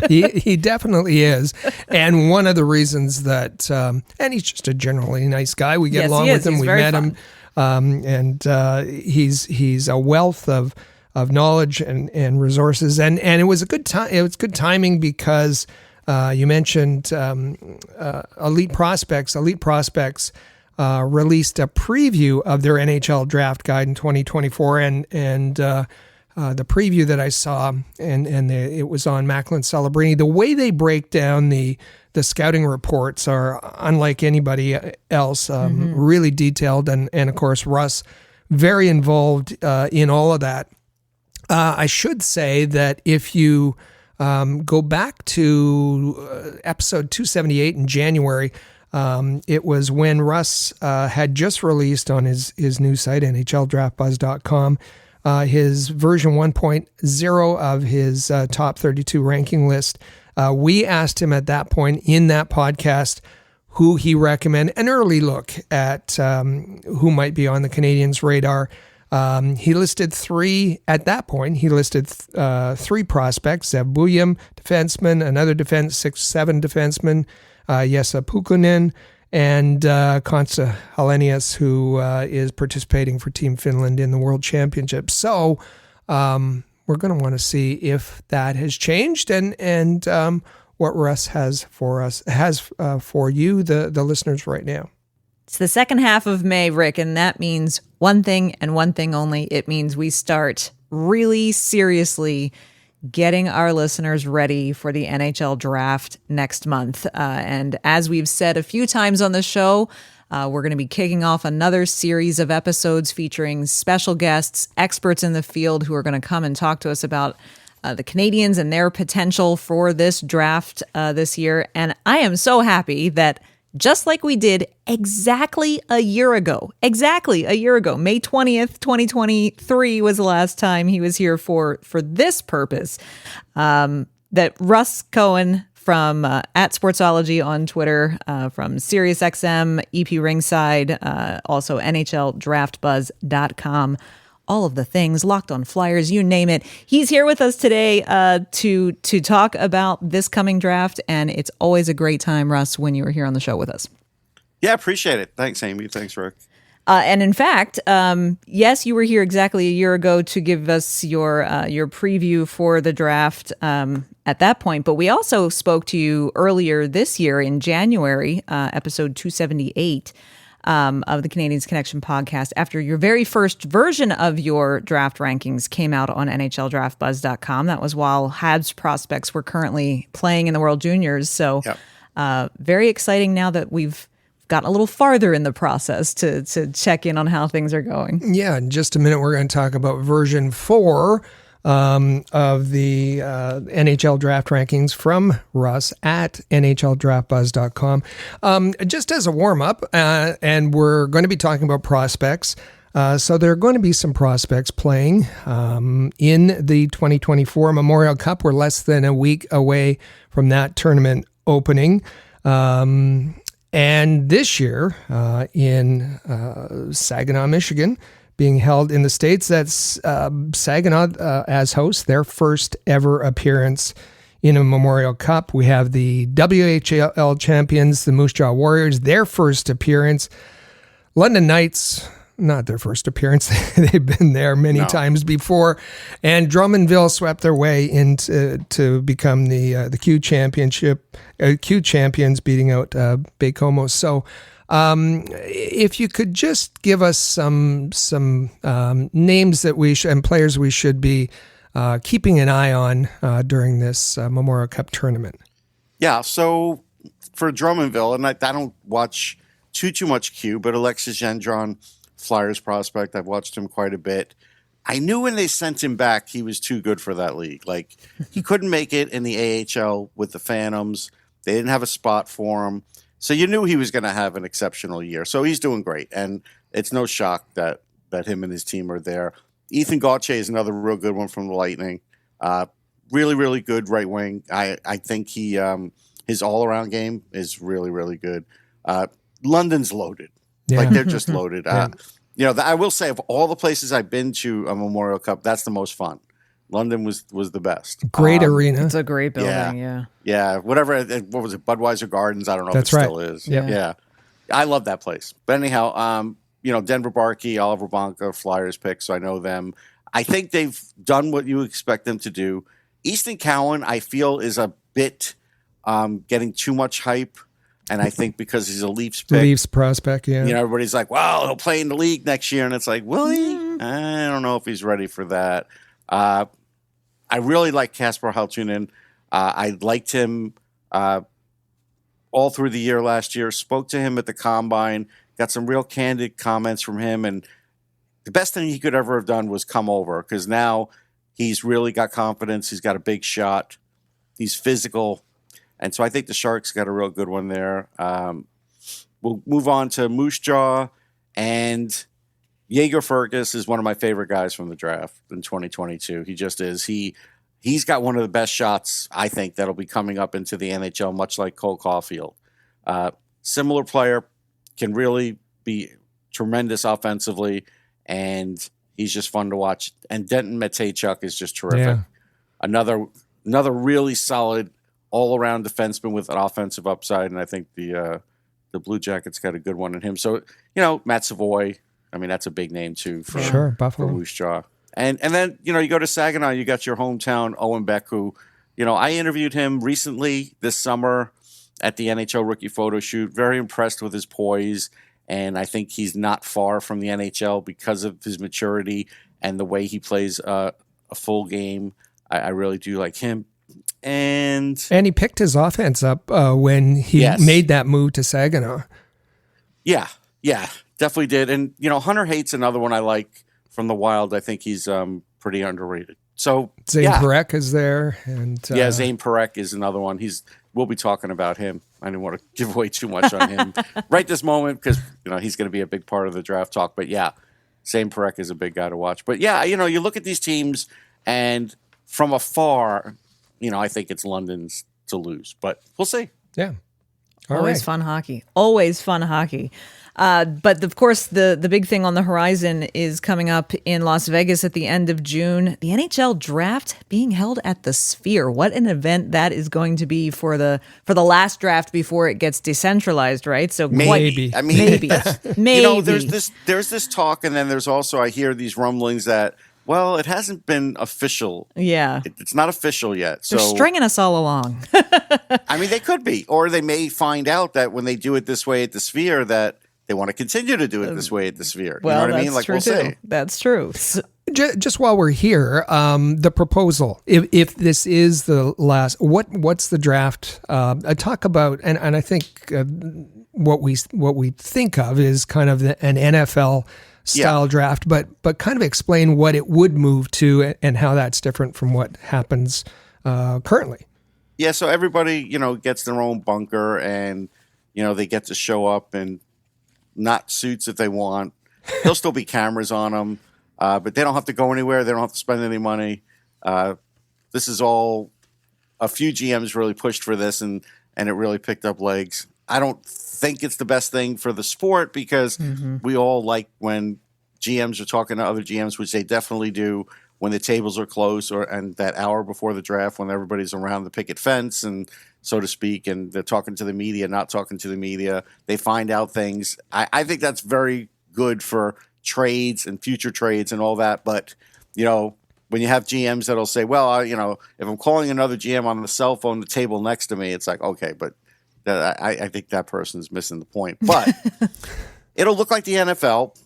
he definitely is. And one of the reasons that, and he's just a generally nice guy. We get along with him. He's we met him. And he's a wealth of knowledge and resources. And it was a good time. It was good timing because you mentioned elite prospects. Elite prospects released a preview of their NHL Draft Guide in 2024, and the preview that I saw, it was on Macklin Celebrini. The way they break down the scouting reports are unlike anybody else. Really detailed, and of course Russ very involved in all of that. I should say that if you go back to episode 278 in January, It was when Russ had just released on his new site, NHLDraftBuzz.com, his version 1.0 of his top 32 ranking list. We asked him at that point in that podcast who he recommended, an early look at who might be on the Canadiens' radar. He listed three at that point. He listed three prospects: Zev Buljam, defenseman, another 6'7" defenseman, Jesse Pukkonen, and Konsta Helenius, who is participating for Team Finland in the World Championship. So we're going to want to see if that has changed and what Russ has for you, the listeners, right now. It's the second half of May, Rick, and that means one thing and one thing only. It means we start really seriously getting our listeners ready for the NHL Draft next month. And as we've said a few times on the show, we're going to be kicking off another series of episodes featuring special guests, experts in the field who are going to come and talk to us about the Canadiens and their potential for this draft this year. And I am so happy that just like we did exactly a year ago, May 20th, 2023 was the last time he was here for this purpose, that Russ Cohen from at Sportsology on Twitter, from SiriusXM, EP Ringside, also NHLDraftBuzz.com, all of the things, Locked on Flyers, you name it. He's here with us today to talk about this coming draft, and it's always a great time, Russ, when you were here on the show with us. Yeah, appreciate it. Thanks, Amy. Thanks, Rick. And in fact, yes, you were here exactly a year ago to give us your preview for the draft at that point, but we also spoke to you earlier this year in January, episode 278, of the Canadiens Connection podcast, after your very first version of your draft rankings came out on NHLDraftBuzz.com. That was while Habs prospects were currently playing in the World Juniors. So very exciting now that we've gotten a little farther in the process to check in on how things are going. Yeah, in just a minute, we're going to talk about version 4 of the NHL draft rankings from Russ at NHLDraftBuzz.com. Just as a warm-up, and we're going to be talking about prospects. So there are going to be some prospects playing in the 2024 Memorial Cup. We're less than a week away from that tournament opening. And this year in Saginaw, Michigan, being held in the States, that's Saginaw as host, their first ever appearance in a Memorial Cup. We have the WHL champions, the Moose Jaw Warriors, their first appearance. London Knights, not their first appearance. They've been there many times before. And Drummondville swept their way into to become the Q championship, Q champions, beating out Baie-Comeau. So if you could just give us some names that we should, and players we should be keeping an eye on during this Memorial Cup tournament. Yeah, so for Drummondville, and I don't watch too much Q, but Alexis Gendron, Flyers prospect, I've watched him quite a bit. I knew when they sent him back, he was too good for that league. Like, he couldn't make it in the AHL with the Phantoms. They didn't have a spot for him. So you knew he was going to have an exceptional year. So he's doing great. And it's no shock that him and his team are there. Ethan Gauthier is another real good one from the Lightning. Really, really good right wing. I think he his all-around game is really, really good. London's loaded. Yeah. Like, they're just loaded. Yeah. I will say, of all the places I've been to a Memorial Cup, that's the most fun. London was the best. Great arena. It's a great building, yeah. Yeah, whatever. What was it? Budweiser Gardens? I don't know That's if it right. still is. Yep. Yeah. I love that place. But anyhow, Denver Barkey, Oliver Bonka, Flyers pick, so I know them. I think they've done what you expect them to do. Easton Cowan, I feel, is a bit getting too much hype. And I think because he's a Leafs pick. Leafs prospect, yeah. Everybody's like, well, he'll play in the league next year. And it's like, will he? I don't know if he's ready for that. I really like Kasper Haltunen. I liked him all through the year last year. Spoke to him at the Combine. Got some real candid comments from him. And the best thing he could ever have done was come over, because now he's really got confidence. He's got a big shot. He's physical. And so I think the Sharks got a real good one there. we'll move on to Moose Jaw, and Jaeger Fergus is one of my favorite guys from the draft in 2022. He just is. He's got one of the best shots, I think, that'll be coming up into the NHL, much like Cole Caulfield. Similar player, can really be tremendous offensively, and he's just fun to watch. And Denton Matejchuk is just terrific. Yeah. Another Really solid all-around defenseman with an offensive upside, and I think the Blue Jackets got a good one in him. So, Matt Savoy, I mean, that's a big name too for Buffalo. Moose Jaw. And then, you go to Saginaw, you got your hometown Owen Beck, who, I interviewed him recently this summer at the NHL rookie photo shoot. Very impressed with his poise, and I think he's not far from the NHL because of his maturity and the way he plays a full game. I really do like him. And he picked his offense up when he made that move to Saginaw. Yeah, definitely did. And, Hunter Hate's another one I like from the Wild. I think he's pretty underrated. So Zane Parekh is there. And Zane Parekh is another one. We'll be talking about him. I didn't want to give away too much on him right this moment because, he's going to be a big part of the draft talk. But, Zane Parekh is a big guy to watch. But, you look at these teams, and from afar, I think it's London's to lose. But we'll see. Yeah. Always fun hockey. Always fun hockey. But of course, the big thing on the horizon is coming up in Las Vegas at the end of June. The NHL Draft being held at the Sphere. What an event that is going to be for the last draft before it gets decentralized, right? So maybe. Maybe. There's this talk, and then there's also I hear these rumblings that. Well, it hasn't been official. Yeah. It's not official yet. So they're stringing us all along. I mean, they could be. Or they may find out that when they do it this way at the Sphere that they want to continue to do it this way at the Sphere. Well, you know what I mean? that's Like true we'll too. say. That's true. Just while we're here, the proposal, if this is the last, what's the draft? Talk about, and I think what we think of is kind of an NFL style draft, but kind of explain what it would move to and how that's different from what happens currently. Yeah, so everybody, gets their own bunker, and, they get to show up in not suits if they want. There'll still be cameras on them, but they don't have to go anywhere. They don't have to spend any money. This is all, a few GMs really pushed for this, and it really picked up legs. I don't think it's the best thing for the sport because we all like when GMs are talking to other GMs, which they definitely do when the tables are closed and that hour before the draft when everybody's around the picket fence and so to speak, and they're talking to the media, not talking to the media. They find out things. I think that's very good for trades and future trades and all that. But, when you have GMs that'll say, well, if I'm calling another GM on the cell phone, the table next to me, it's like, okay, but I think that person's missing the point. But it'll look like the NFL.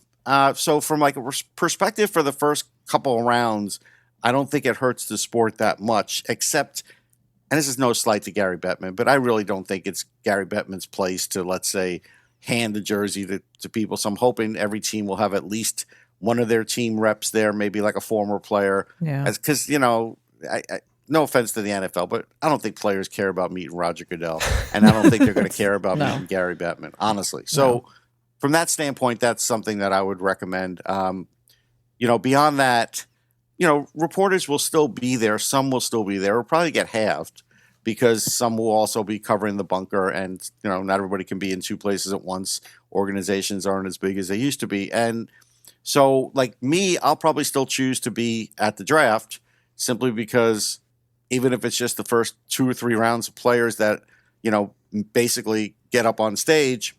So from like a perspective for the first couple of rounds, I don't think it hurts the sport that much, except, and this is no slight to Gary Bettman, but I really don't think it's Gary Bettman's place to, let's say, hand the jersey to people. So I'm hoping every team will have at least one of their team reps there, maybe like a former player. Yeah. Because, no offense to the NFL, but I don't think players care about meeting Roger Goodell, and I don't think they're going to care about meeting Gary Bettman, honestly. So from that standpoint, that's something that I would recommend. Beyond that, reporters will still be there. Some will still be there. We'll probably get halved because some will also be covering the bunker, and not everybody can be in two places at once. Organizations aren't as big as they used to be, and so like me, I'll probably still choose to be at the draft simply because even if it's just the first 2 or 3 rounds of players that, basically get up on stage,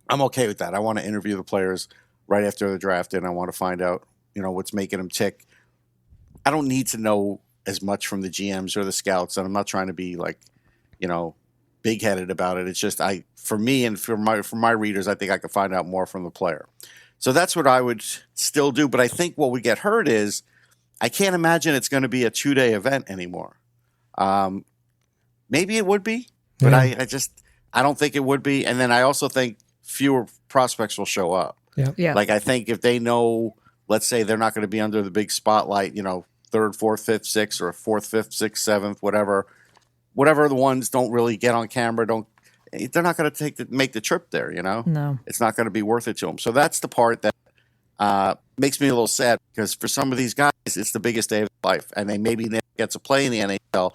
I'm okay with that. I want to interview the players right after the draft, and I want to find out, what's making them tick. I don't need to know as much from the GMs or the scouts, and I'm not trying to be like, big-headed about it. It's just for me and for my readers, I think I could find out more from the player. So that's what I would still do. But I think what would get hurt is I can't imagine it's going to be a 2-day event anymore. Maybe it would be, but I don't think it would be. And then I also think fewer prospects will show up. Yeah. Like I think if they know, let's say they're not going to be under the big spotlight, 3rd, 4th, 5th, 6th, or 4th, 5th, 6th, 7th, whatever the ones don't really get on camera. they're not going to make the trip there. No. It's not going to be worth it to them. So that's the part that makes me a little sad, because for some of these guys, it's the biggest day of their life, and they maybe never get to play in the NHL.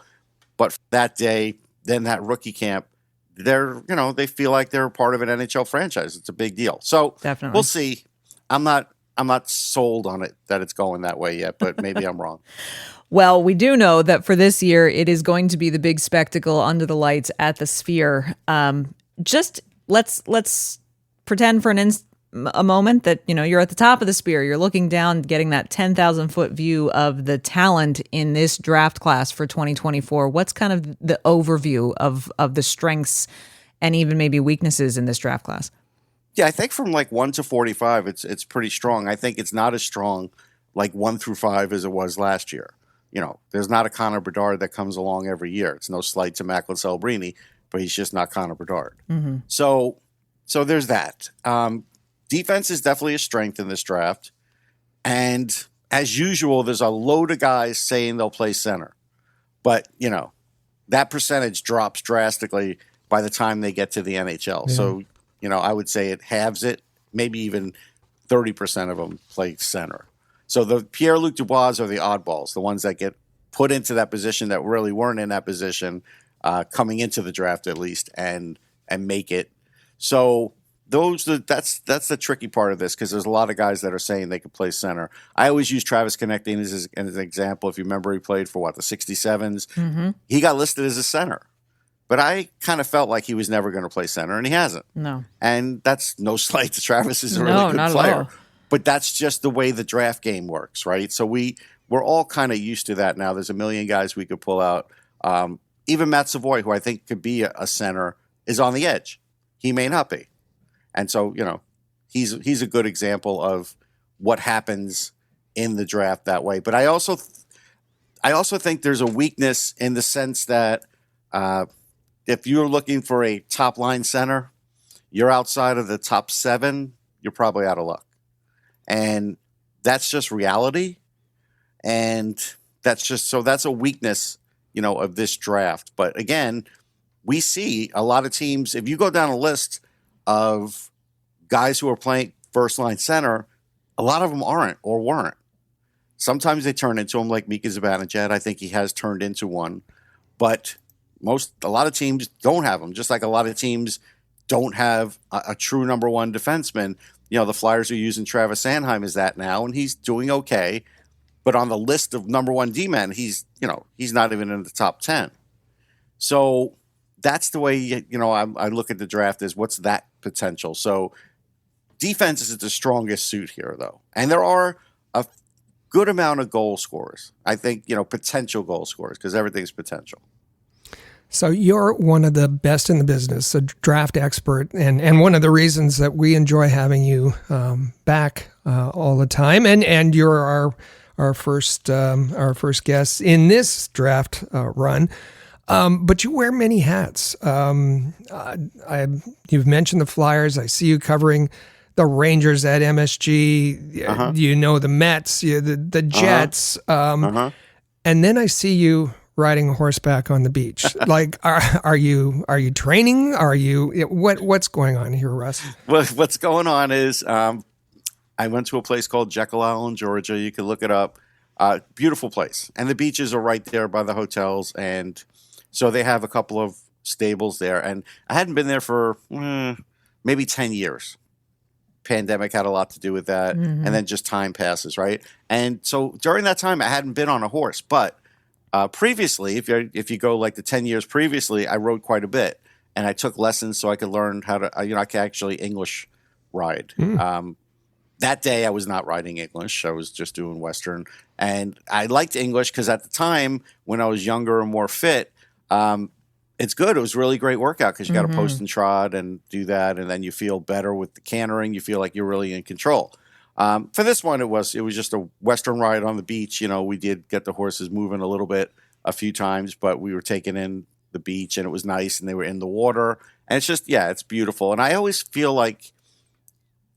But for that day, then that rookie camp, they feel like they're a part of an NHL franchise. It's a big deal. So Definitely. We'll see. I'm not sold on it that it's going that way yet, but maybe I'm wrong. Well, we do know that for this year, it is going to be the big spectacle under the lights at the Sphere. Just let's pretend for a moment that you're at the top of the Sphere. You're looking down, getting that 10,000-foot view of the talent in this draft class for 2024. What's kind of the overview of the strengths and even maybe weaknesses in this draft class? Yeah, I think from like 1 to 45, it's pretty strong. I think it's not as strong like 1 through 5 as it was last year. There's not a Connor Bedard that comes along every year. It's no slight to Macklin Celebrini, but he's just not Connor Bedard. Mm-hmm. So there's that. Defense is definitely a strength in this draft. And as usual, there's a load of guys saying they'll play center. But, that percentage drops drastically by the time they get to the NHL. Yeah. So, I would say it halves it. Maybe even 30% of them play center. So the Pierre-Luc Dubois are the oddballs, the ones that get put into that position that really weren't in that position coming into the draft at least, and make it. So that's the tricky part of this, because there's a lot of guys that are saying they could play center. I always use Travis Konecny as an example. If you remember, he played for the 67s. Mm-hmm. He got listed as a center. But I kind of felt like he was never going to play center, and he hasn't. No. And that's no slight to Travis. He's a No, really good not at player. all. But that's just the way the draft game works, right? So we're all kind of used to that now. There's a million guys we could pull out. Even Matt Savoy, who I think could be a center, is on the edge. He may not be. And so, he's a good example of what happens in the draft that way. But I also think there's a weakness in the sense that if you're looking for a top line center, you're outside of the top 7, you're probably out of luck. And that's just reality. And that's a weakness, of this draft. But again, we see a lot of teams, if you go down a list of guys who are playing first line center, a lot of them aren't or weren't. Sometimes they turn into them, like Mika Zibanejad. I think he has turned into one. But a lot of teams don't have them, just like a lot of teams don't have a true number one defenseman. The Flyers are using Travis Sanheim as that now, and he's doing okay. But on the list of number one D-men, he's not even in the top 10. So that's the way, I look at the draft is what's that potential. So defense is the strongest suit here, though. And there are a good amount of goal scorers. I think, potential goal scorers, because everything's potential. So you're one of the best in the business, a draft expert, and one of the reasons that we enjoy having you back all the time. And you're our first guest in this draft run. But you wear many hats. You've mentioned the Flyers. I see you covering the Rangers at MSG. Uh-huh. The Mets, the Jets. Uh-huh. And then I see you riding horseback on the beach. Like, are you training? What's going on here, Russ? Well, what's going on is I went to a place called Jekyll Island, Georgia. You can look it up. Beautiful place. And the beaches are right there by the hotels. And so they have a couple of stables there. And I hadn't been there for maybe 10 years. Pandemic had a lot to do with that. Mm-hmm. And then just time passes, right? And so during that time, I hadn't been on a horse. But previously, if you go like the 10 years previously, I rode quite a bit. And I took lessons so I could learn how to, I could actually English ride. That day I was not riding English. I was just doing Western. And I liked English because at the time when I was younger and more fit, it's good. It was a really great workout because you got to post and trot and do that. And then you feel better with the cantering. You feel like you're really in control. For this one, it was just a Western ride on the beach. We did get the horses moving a little bit a few times, but we were taking in the beach and it was nice and they were in the water. And it's just, it's beautiful. And I always feel like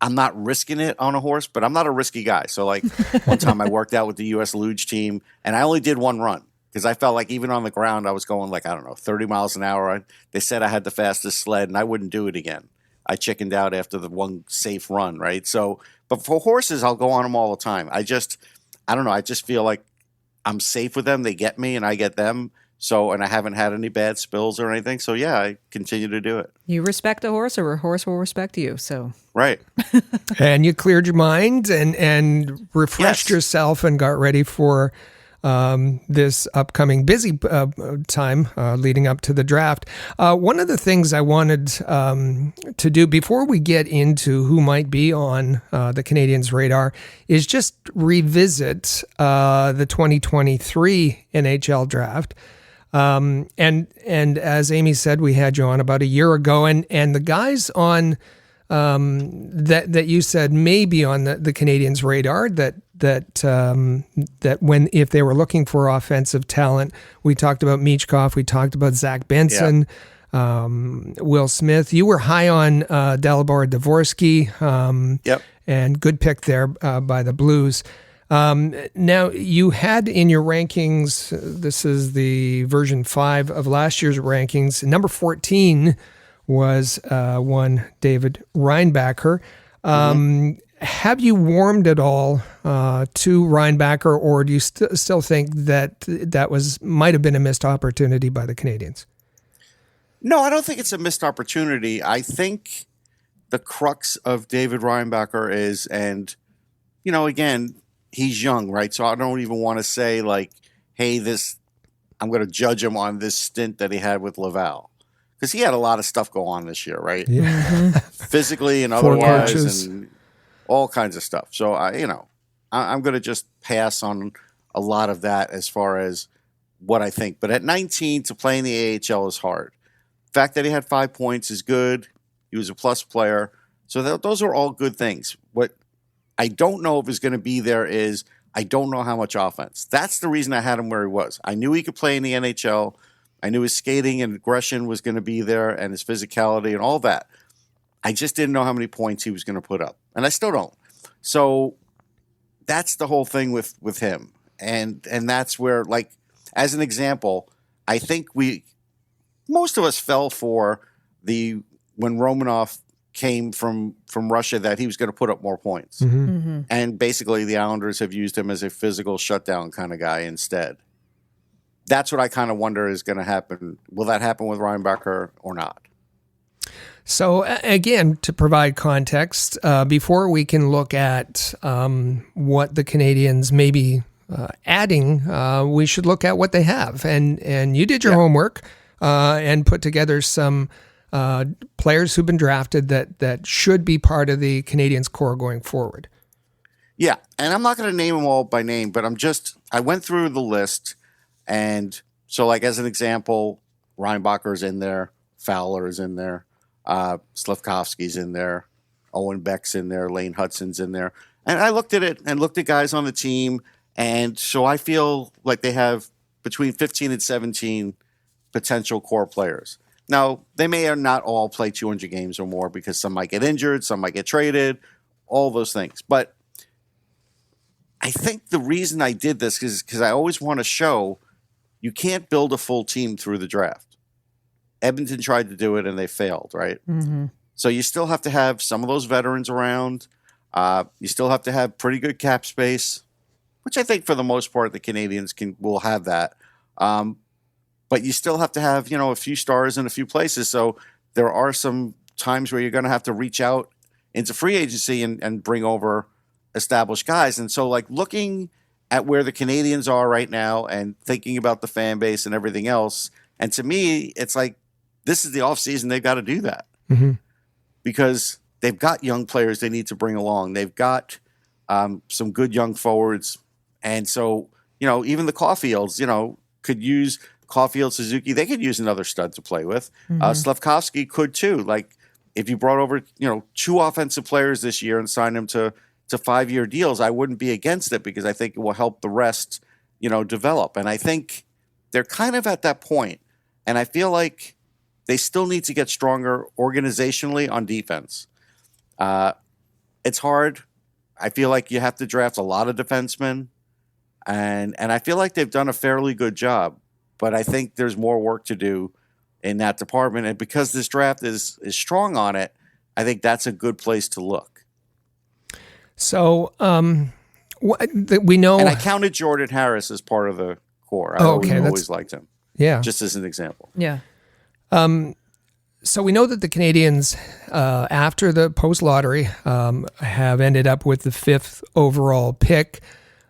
I'm not risking it on a horse, but I'm not a risky guy. So like one time I worked out with the U.S. Luge team and I only did one run. because I felt like even on the ground, I was going like, I don't know, 30 miles an hour. They said I had the fastest sled, and I wouldn't do it again. I chickened out after the one safe run, right? So, but for horses, I'll go on them all the time. I don't know. I just feel like I'm safe with them. They get me, and I get them. So, and I haven't had any bad spills or anything. So, yeah, I continue to do it. You respect a horse, or a horse will respect you. So, right. And you cleared your mind and refreshed yourself and got ready for this upcoming busy time leading up to the draft. One of the things I wanted to do before we get into who might be on the Canadiens' radar is just revisit the 2023 NHL Draft. And as Amy said, we had you on about a year ago, and the guys on that you said may be on the Canadiens' radar that when if they were looking for offensive talent, we talked about Michkov, we talked about Zach Benson, Will Smith. You were high on Dalibor Dvorsky, and good pick there by the Blues. Now, you had in your rankings, this is the version 5 of last year's rankings, number 14 was one David Reinbacher. Have you warmed at all to Reinbacher, or do you still think that might have been a missed opportunity by the Canadiens? No, I don't think it's a missed opportunity. I think the crux of David Reinbacher is, and, again, he's young, right? So I don't even want to say like, hey, I'm going to judge him on this stint that he had with Laval. Because he had a lot of stuff go on this year, right? Yeah. Physically and otherwise, and all kinds of stuff. So, I'm going to just pass on a lot of that as far as what I think. But at 19, to play in the AHL is hard. The fact that he had 5 points is good. He was a plus player. So those are all good things. What I don't know if is going to be there is I don't know how much offense. That's the reason I had him where he was. I knew he could play in the NHL. I knew his skating and aggression was going to be there and his physicality and all that. I just didn't know how many points he was going to put up. And I still don't. So that's the whole thing with him. And that's where, like, as an example, I think most of us fell for when Romanov came from Russia that he was going to put up more points. And basically the Islanders have used him as a physical shutdown kind of guy instead. That's what I kind of wonder is going to happen. Will that happen with Reinbacher or not? So again, to provide context, before we can look at what the Canadiens may be adding, we should look at what they have. And you did your homework and put together some players who've been drafted that should be part of the Canadiens core going forward. Yeah, and I'm not going to name them all by name, but I went through the list. And so, like, as an example, Reinbacher's in there, Fowler's in there, Slavkovsky's in there, Owen Beck's in there, Lane Hudson's in there. And I looked at it and looked at guys on the team. And so I feel like they have between 15 and 17 potential core players. Now, they may or not all play 200 games or more because some might get injured, some might get traded, all those things. But I think the reason I did this is because I always want to show you can't build a full team through the draft. Edmonton tried to do it and they failed, right? So you still have to have some of those veterans around. You still have to have pretty good cap space, which I think for the most part the Canadiens will have that. But you still have to have, a few stars in a few places. So there are some times where you're going to have to reach out into free agency and bring over established guys. And so, like, looking at where the Canadiens are right now and thinking about the fan base and everything else, and to me, it's like this is the offseason. They've got to do that because they've got young players they need to bring along. They've got some good young forwards. And so, even the Caulfields, could use Caulfield, Suzuki. They could use another stud to play with. Slavkovsky could too. Like, if you brought over, 2 offensive players this year and signed them to 5-year deals, I wouldn't be against it because I think it will help the rest, develop. And I think they're kind of at that point. And I feel like they still need to get stronger organizationally on defense. It's hard. I feel like you have to draft a lot of defensemen. and I feel like they've done a fairly good job, but I think there's more work to do in that department. And because this draft is strong on it, I think that's a good place to look. So we know, and I counted Jordan Harris as part of the core. I always liked him. Yeah, just as an example. Yeah. So we know that the Canadiens, after the post lottery, have ended up with the 5th overall pick.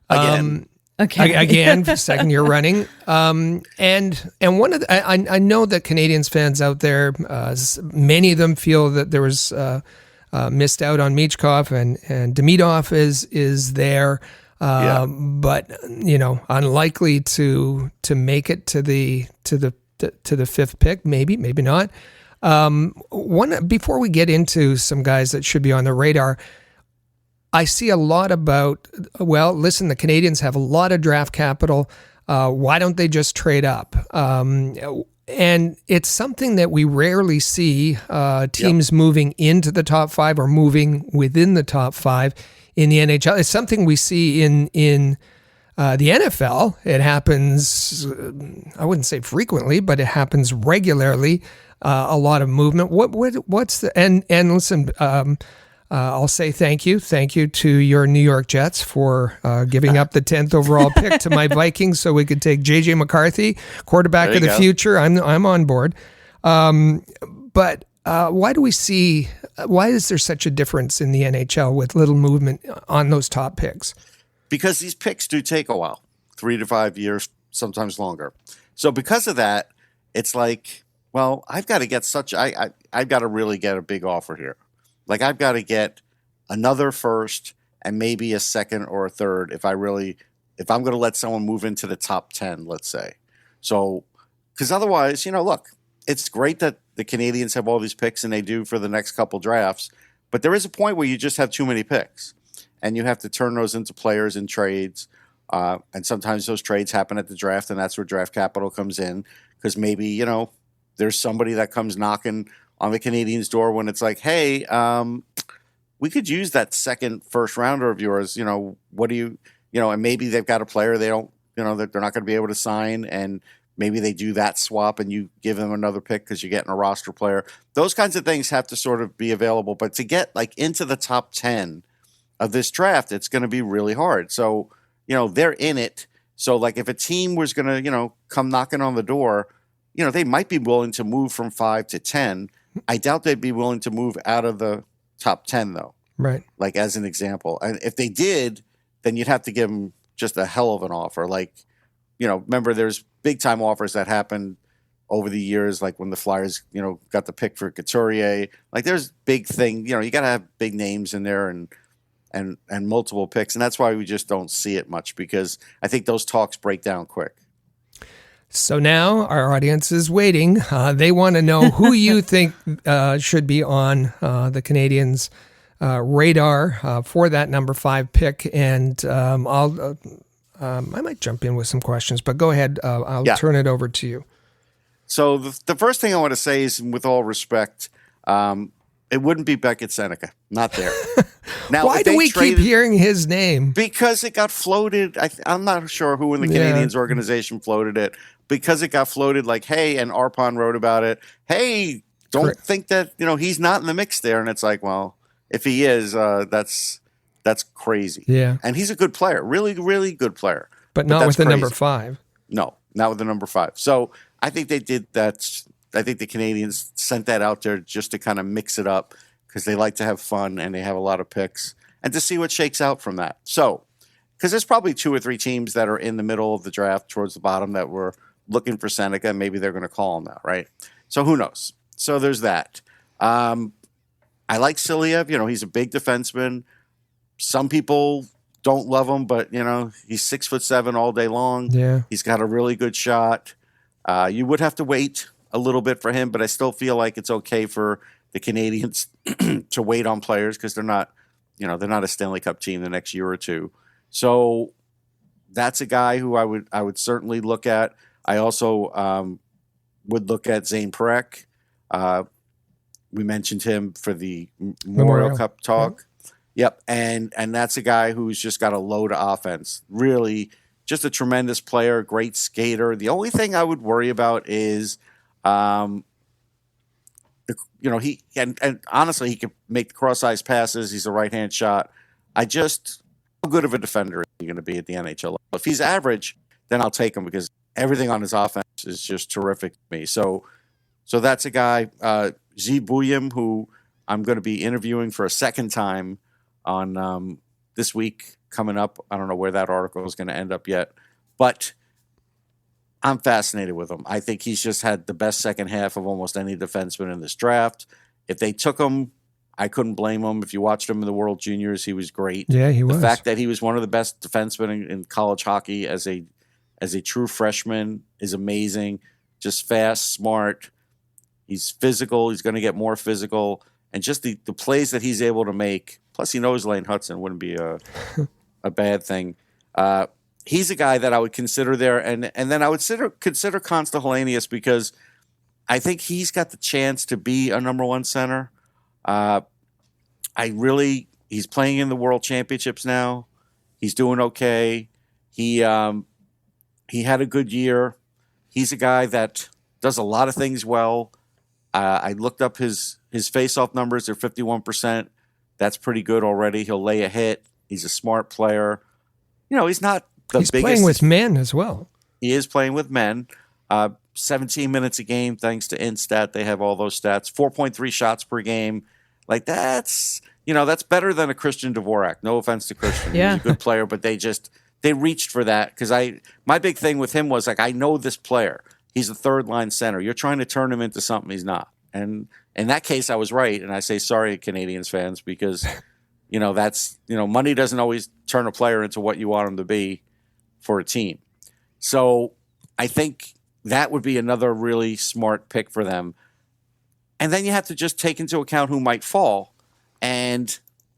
Again. Again, second year running. And one of I know that Canadiens fans out there, many of them feel that there was missed out on Michkov, and Demidov is there, but unlikely to make it to the 5th pick. Maybe not. Before we get into some guys that should be on the radar, I see a lot about, the Canadiens have a lot of draft capital. Why don't they just trade up? And it's something that we rarely see, teams moving into the top 5 or moving within the top 5 in the NHL. It's something we see in the NFL. It happens, I wouldn't say frequently, but it happens regularly. A lot of movement. What's the and listen? I'll say thank you to your New York Jets for giving up the 10th overall pick to my Vikings so we could take JJ McCarthy, quarterback of the future. I'm on board. But why is there such a difference in the NHL with little movement on those top picks? Because these picks do take a while, 3 to 5 years, sometimes longer. So because of that, it's like, well, I've got to get I've got to really get a big offer here. Like, I've got to get another first and maybe a second or a third if I'm going to let someone move into the top 10, let's say. So, because otherwise, look, it's great that the Canadiens have all these picks and they do for the next couple drafts, but there is a point where you just have too many picks and you have to turn those into players and trades. And sometimes those trades happen at the draft, and that's where draft capital comes in, because maybe, there's somebody that comes knocking on the Canadiens' door when it's like, hey, we could use that second first rounder of yours. What do you, and maybe they've got a player they don't, that they're not going to be able to sign, and maybe they do that swap and you give them another pick because you're getting a roster player. Those kinds of things have to sort of be available. But to get into the top 10 of this draft, it's going to be really hard. So, they're in it. So if a team was going to, come knocking on the door, they might be willing to move from 5 to 10. I doubt they'd be willing to move out of the top 10, though. Right. As an example. And if they did, then you'd have to give them just a hell of an offer. Remember, there's big time offers that happened over the years, like when the Flyers, got the pick for Couturier. There's big thing, you got to have big names in there and multiple picks. And that's why we just don't see it much, because I think those talks break down quick. So now our audience is waiting. They want to know who you think should be on the Canadiens' radar for that number 5 pick. And I might jump in with some questions, but go ahead. I'll turn it over to you. So the first thing I want to say is, with all respect, it wouldn't be Beckett Seneca. Not there. Now, why do we keep hearing his name? Because it got floated. I'm not sure who in the Canadiens organization floated it. Because it got floated hey, and Arpon wrote about it. Hey, don't think that, he's not in the mix there. And it's like, well, if he is, that's crazy. Yeah. And he's a good player. Really, really good player. But not with the number 5. No, not with the number 5. So I think they did that. I think the Canadiens sent that out there just to kind of mix it up, because they like to have fun and they have a lot of picks, and to see what shakes out from that. So, because there's probably 2 or 3 teams that are in the middle of the draft towards the bottom that were looking for Seneca. Maybe they're going to call him now, right? So who knows? So there's that. I like Siliev. He's a big defenseman. Some people don't love him, but, he's 6'7" all day long. Yeah. He's got a really good shot. You would have to wait a little bit for him, but I still feel like it's okay for the Canadiens to wait on players, because they're not a Stanley Cup team the next year or two. So that's a guy who I would certainly look at. I also would look at Zane Parekh. We mentioned him for the Memorial Cup talk. Yep, and that's a guy who's just got a load of offense. Really just a tremendous player, great skater. The only thing I would worry about is, he and honestly, he can make the cross-ice passes. He's a right-hand shot. How good of a defender is he going to be at the NHL level? If he's average, then I'll take him because everything on his offense is just terrific to me. So that's a guy, Z Buyam, who I'm going to be interviewing for a second time on this week coming up. I don't know where that article is going to end up yet, but I'm fascinated with him. I think he's just had the best second half of almost any defenseman in this draft. If they took him, I couldn't blame him. If you watched him in the World Juniors, he was great. Yeah, he was. The fact that he was one of the best defensemen in college hockey as a true freshman is amazing. Just fast, smart. He's physical. He's going to get more physical. And just the plays that he's able to make, plus he knows Lane Hudson, wouldn't be a bad thing. He's a guy that I would consider there. And then I would consider Consta Helenius because I think he's got the chance to be a number one center. He's playing in the World Championships now. He's doing okay. He had a good year. He's a guy that does a lot of things well. I looked up his face-off numbers. They're 51%. That's pretty good already. He'll lay a hit. He's a smart player. He's not the biggest. He's playing with men as well. He is playing with men. 17 minutes a game, thanks to Instat. They have all those stats. 4.3 shots per game. Like that's better than a Christian Dvorak. No offense to Christian. Yeah. He's a good player, but they reached for that because my big thing with him was like, I know this player. He's a third line center. You're trying to turn him into something he's not. And in that case, I was right. And I say sorry, Canadiens fans, because money doesn't always turn a player into what you want him to be for a team. So I think that would be another really smart pick for them. And then you have to just take into account who might fall. And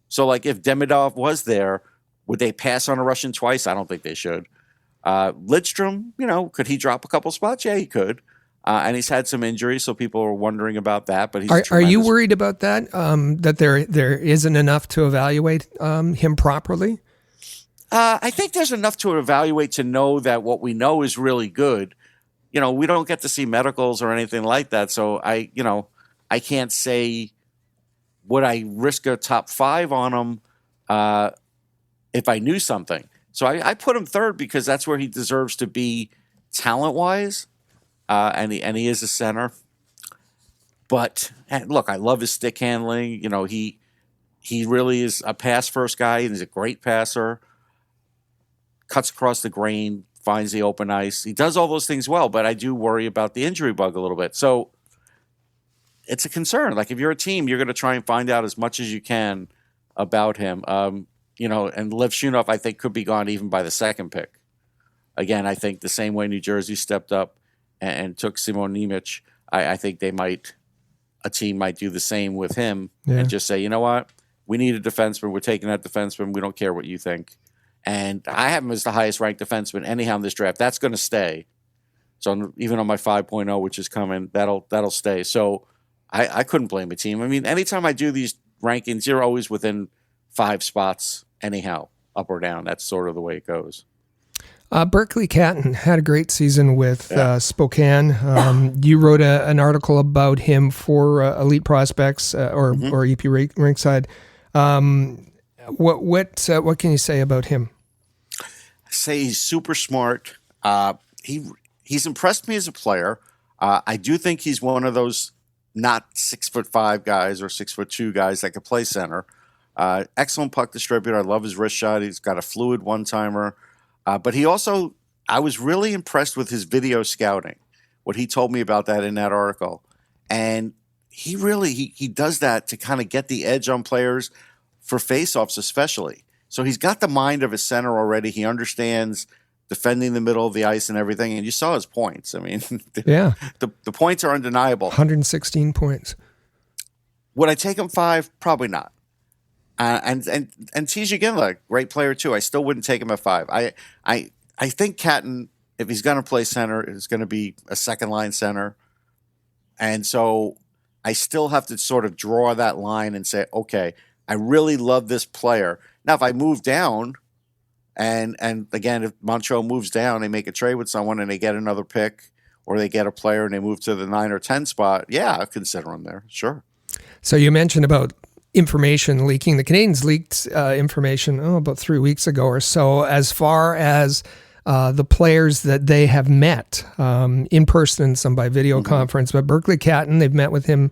so, like, if Demidov was there, would they pass on a Russian twice? I don't think they should. Lidstrom, could he drop a couple spots? Yeah, he could. And he's had some injuries, so people are wondering about that. But are you worried about that? That there isn't enough to evaluate him properly? I think there's enough to evaluate to know that what we know is really good. We don't get to see medicals or anything like that, so I can't say would I risk a top 5 on him if I knew something. So I put him third because that's where he deserves to be talent-wise, and he is a center. But look, I love his stick handling. He really is a pass-first guy, and he's a great passer. Cuts across the grain, finds the open ice. He does all those things well, but I do worry about the injury bug a little bit. So it's a concern. Like, if you're a team, you're going to try and find out as much as you can about him. And Lev Shunov, I think, could be gone even by the second pick. Again, I think the same way New Jersey stepped up and took Simon Nemec, I think a team might do the same with him and just say, you know what? We need a defenseman. We're taking that defenseman. We don't care what you think. And I have him as the highest ranked defenseman anyhow in this draft. That's going to stay. So even on my 5.0, which is coming, that'll stay. So I couldn't blame a team. I mean, anytime I do these rankings, you're always within 5 spots anyhow, up or down. That's sort of the way it goes. Berkeley Catton had a great season with Spokane. You wrote an article about him for Elite Prospects or EP Rinkside. What can you say about him? I say he's super smart. He's impressed me as a player. I do think he's one of those not 6'5" guys or 6'2" guys that can play center. Excellent puck distributor. I love his wrist shot. He's got a fluid one-timer. But I was really impressed with his video scouting, what he told me about that in that article. And he does that to kind of get the edge on players for faceoffs especially. So he's got the mind of a center already. He understands defending the middle of the ice and everything. And you saw his points. I mean, the points are undeniable. 116 points. Would I take him 5? Probably not. And T.J. Ginla, great player too. I still wouldn't take him at 5. I think Catton, if he's going to play center, is going to be a second line center. And so I still have to sort of draw that line and say, okay, I really love this player. Now, if I move down, And again, if Montreal moves down, they make a trade with someone and they get another pick, or they get a player and they move to the 9 or 10 spot. Yeah, I'll consider him there. Sure. So you mentioned about information leaking. The Canadiens leaked information about 3 weeks ago or so, as far as the players that they have met in person and some by video conference. But Berkeley Catton, they've met with him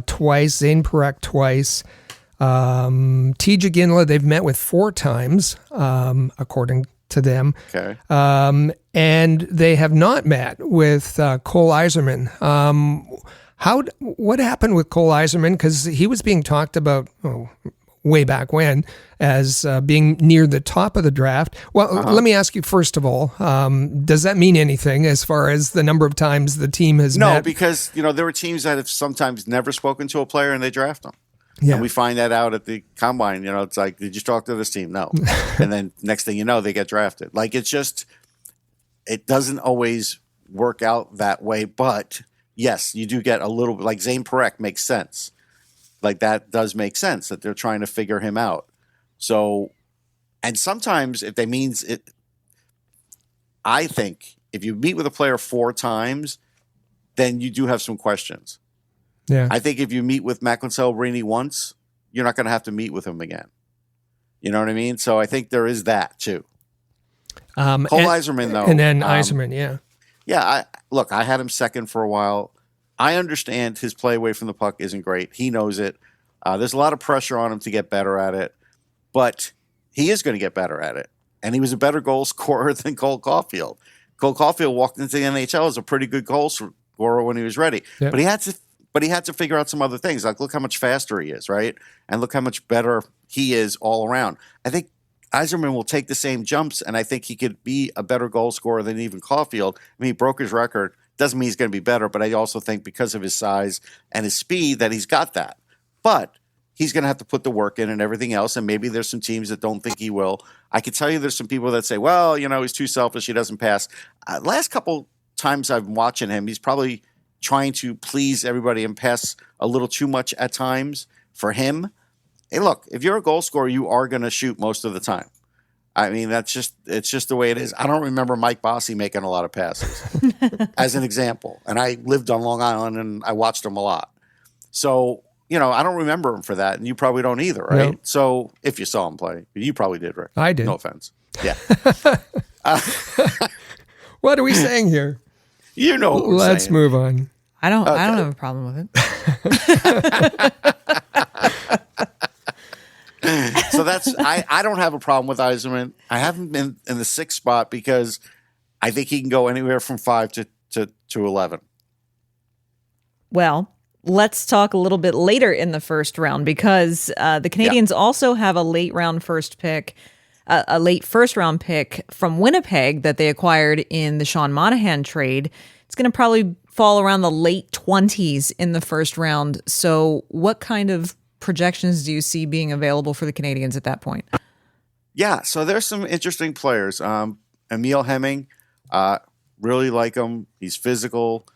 twice. Zane Parekh twice. TJ Ginla, they've met with 4 times, according to them. Okay. And they have not met with Cole Yzerman. What happened with Cole Yzerman? Because he was being talked about way back when as being near the top of the draft. Well, let me ask you first of all, does that mean anything as far as the number of times the team has met? No, because there were teams that have sometimes never spoken to a player and they draft them. Yeah. And we find that out at the combine. It's like, did you talk to this team? No. And then next thing you know, they get drafted. Like, it doesn't always work out that way. But yes, you do get a little bit, like Zane Parekh makes sense. Like, that does make sense that they're trying to figure him out. So, and sometimes if they means it, I think if you meet with a player 4 times, then you do have some questions. Yeah. I think if you meet with McIntyre-Rainey once, you're not going to have to meet with him again. You know what I mean? So I think there is that too. Cole Yzerman, though. And then Yzerman, yeah. Yeah, I had him second for a while. I understand his play away from the puck isn't great. He knows it. There's a lot of pressure on him to get better at it, but he is going to get better at it. And he was a better goal scorer than Cole Caulfield. Cole Caulfield walked into the NHL as a pretty good goal scorer when he was ready. Yep. But he had to figure out some other things. Like, look how much faster he is, right? And look how much better he is all around. I think Yzerman will take the same jumps, and I think he could be a better goal scorer than even Caulfield. I mean, he broke his record. Doesn't mean he's going to be better, but I also think because of his size and his speed that he's got that. But he's going to have to put the work in and everything else, and maybe there's some teams that don't think he will. I can tell you there's some people that say, well, he's too selfish, he doesn't pass. Last couple times I've been watching him, he's probably trying to please everybody and pass a little too much at times for him. Hey, look, if you're a goal scorer, you are going to shoot most of the time. I mean, it's just the way it is. I don't remember Mike Bossy making a lot of passes, as an example. And I lived on Long Island, and I watched him a lot. So, I don't remember him for that, and you probably don't either, right? No. So, if you saw him play, you probably did, Rick. I did. No offense. Yeah. What are we saying here? You know what Let's saying. move on. I don't have a problem with it. So I don't have a problem with Yzerman. I haven't been in the 6th spot because I think he can go anywhere from 5 to 11. Well, let's talk a little bit later in the first round, because the Canadiens also have a late first round pick from Winnipeg that they acquired in the Sean Monahan trade. It's going to probably fall around the late 20s in the first round. So what kind of projections do you see being available for the Canadiens at that point? Yeah, so there's some interesting players. Emil Hemming, really like him. He's physical.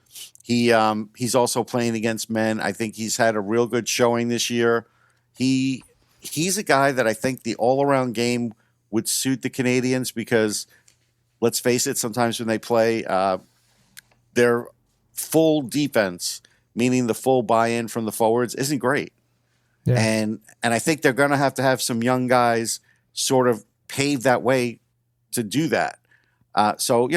He's also playing against men. I think he's had a real good showing this year. He's a guy that I think the all-around game would suit the Canadiens because, let's face it, sometimes when they play, their full defense, meaning the full buy-in from the forwards, isn't great. Yeah. And I think they're going to have some young guys sort of pave that way to do that. So,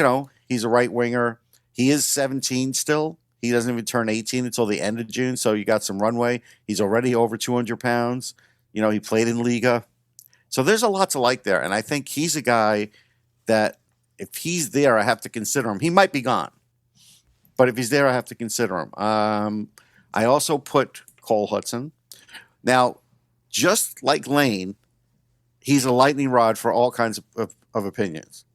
he's a right winger. He is 17 still. He doesn't even turn 18 until the end of June, so you got some runway. He's already over 200 pounds. He played in Liga. So there's a lot to like there, and I think he's a guy that if he's there, I have to consider him. He might be gone, but if he's there, I have to consider him. I also put Cole Hudson. Now, just like Lane, he's a lightning rod for all kinds of opinions.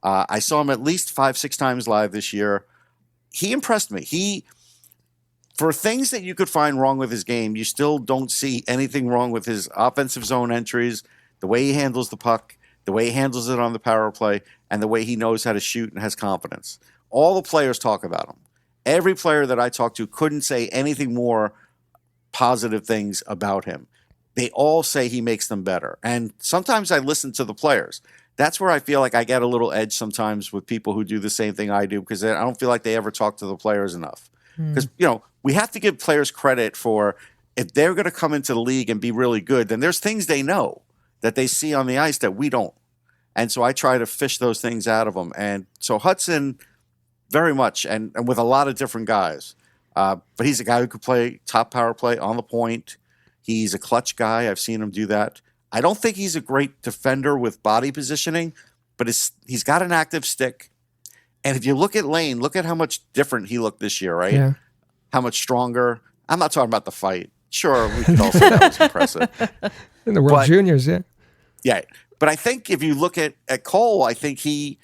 I saw him at least 5-6 times live this year. He impressed me. For things that you could find wrong with his game, you still don't see anything wrong with his offensive zone entries, the way he handles the puck, the way he handles it on the power play, and the way he knows how to shoot and has confidence. All the players talk about him. Every player that I talked to couldn't say anything more positive things about him. They all say he makes them better. And sometimes I listen to the players. that's where I feel like I get a little edge sometimes with people who do the same thing I do, because I don't feel like they ever talk to the players enough. Because, we have to give players credit for, if they're going to come into the league and be really good, then there's things they know that they see on the ice that we don't. And so I try to fish those things out of them. And so Hudson, very much, and with a lot of different guys. But he's a guy who could play top power play on the point. He's a clutch guy. I've seen him do that. I don't think he's a great defender with body positioning, but he's got an active stick. And if you look at Lane, look at how much different he looked this year, right? Yeah. How much stronger. I'm not talking about the fight. Sure, we can all say that was impressive. In the World Juniors, yeah. Yeah. But I think if you look at Cole, I think he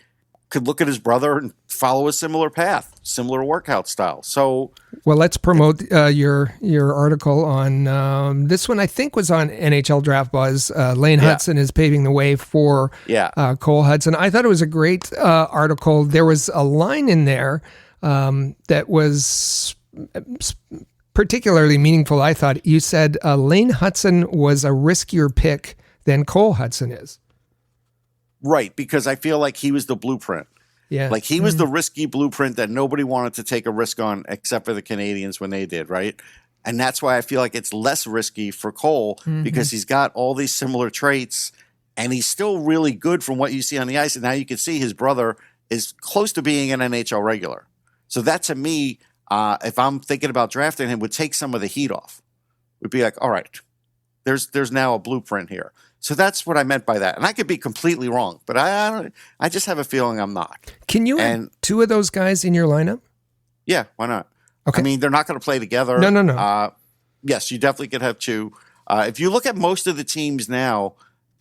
could look at his brother and follow a similar path, similar workout style. So, well, let's promote your article on this one. I think was on NHL Draft Buzz. Lane Hudson is paving the way for Cole Hudson. I thought it was a great article. There was a line in there that was particularly meaningful. I thought you said Lane Hudson was a riskier pick than Cole Hudson is. Right, because I feel like he was the blueprint. Yeah. Like he was the risky blueprint that nobody wanted to take a risk on except for the Canadiens when they did, right? And that's why I feel like it's less risky for Cole because he's got all these similar traits and he's still really good from what you see on the ice. And now you can see his brother is close to being an NHL regular. So that to me, if I'm thinking about drafting him, would take some of the heat off. Would be like, all right, there's now a blueprint here. So that's what I meant by that. And I could be completely wrong, but I just have a feeling I'm not. Can you have two of those guys in your lineup? Yeah, why not? Okay. I mean, they're not going to play together. No. Yes, you definitely could have two. If you look at most of the teams now,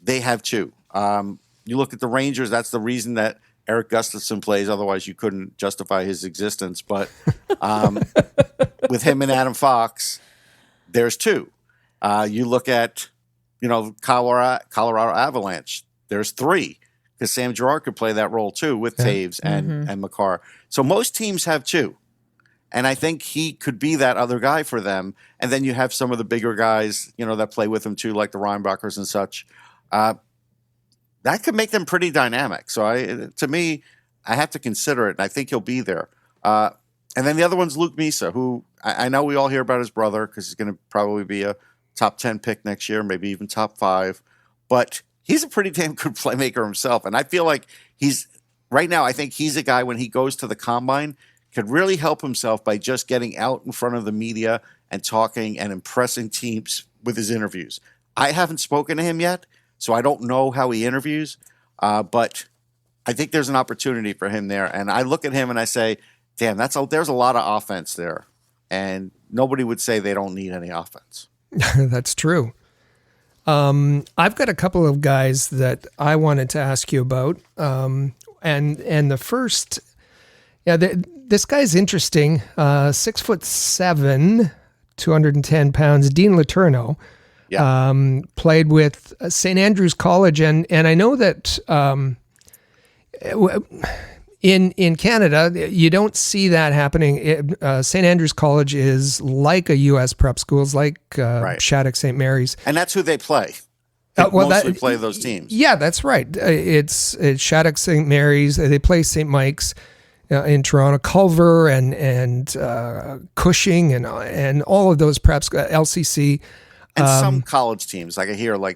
they have two. You look at the Rangers, that's the reason that Eric Gustafsson plays. Otherwise, you couldn't justify his existence. But with him and Adam Fox, there's two. You look at Colorado Avalanche, there's three because Sam Girard could play that role too with Taves and Makar. So most teams have two. And I think he could be that other guy for them. And then you have some of the bigger guys, that play with him too, like the Reinbachers and such. That could make them pretty dynamic. So to me, I have to consider it. And I think he'll be there. And then the other one's Luke Misa, who I know we all hear about his brother because he's going to probably be a top 10 pick next year, maybe even top 5. But he's a pretty damn good playmaker himself. And I feel like right now, I think he's a guy when he goes to the combine could really help himself by just getting out in front of the media and talking and impressing teams with his interviews. I haven't spoken to him yet, so I don't know how he interviews. But I think there's an opportunity for him there. And I look at him and I say, damn, there's a lot of offense there. And nobody would say they don't need any offense. That's true. I've got a couple of guys that I wanted to ask you about. And the first, this guy's interesting. 6'7", 210 pounds. Dean Letourneau played with St. Andrews College, and I know that in Canada you don't see that happening. St. Andrews College is like a U.S. prep school, it's like Shattuck St. Mary's, and that's who they play. Mostly play those teams. Yeah, that's right. It's Shattuck St. Mary's. They play St. Mike's in Toronto, Culver and Cushing and all of those preps, LCC. And some college teams, like I hear, I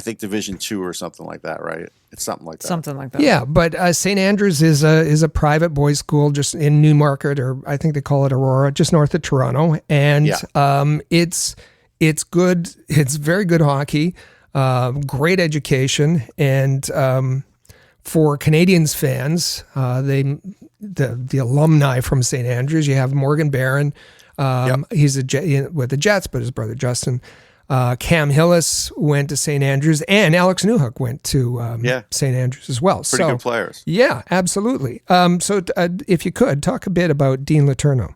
think Division II or something like that, right? It's something like that. Something like that. Yeah, but St. Andrews is a private boys' school just in Newmarket, or I think they call it Aurora, just north of Toronto, and it's good. It's very good hockey, great education, and for Canadiens fans, the alumni from St. Andrews, you have Morgan Barron. He's with the Jets, but his brother Justin. Cam Hillis went to St. Andrews, and Alex Newhook went to St. Andrews as well. Pretty good players. Yeah, absolutely. So if you could, talk a bit about Dean Letourneau.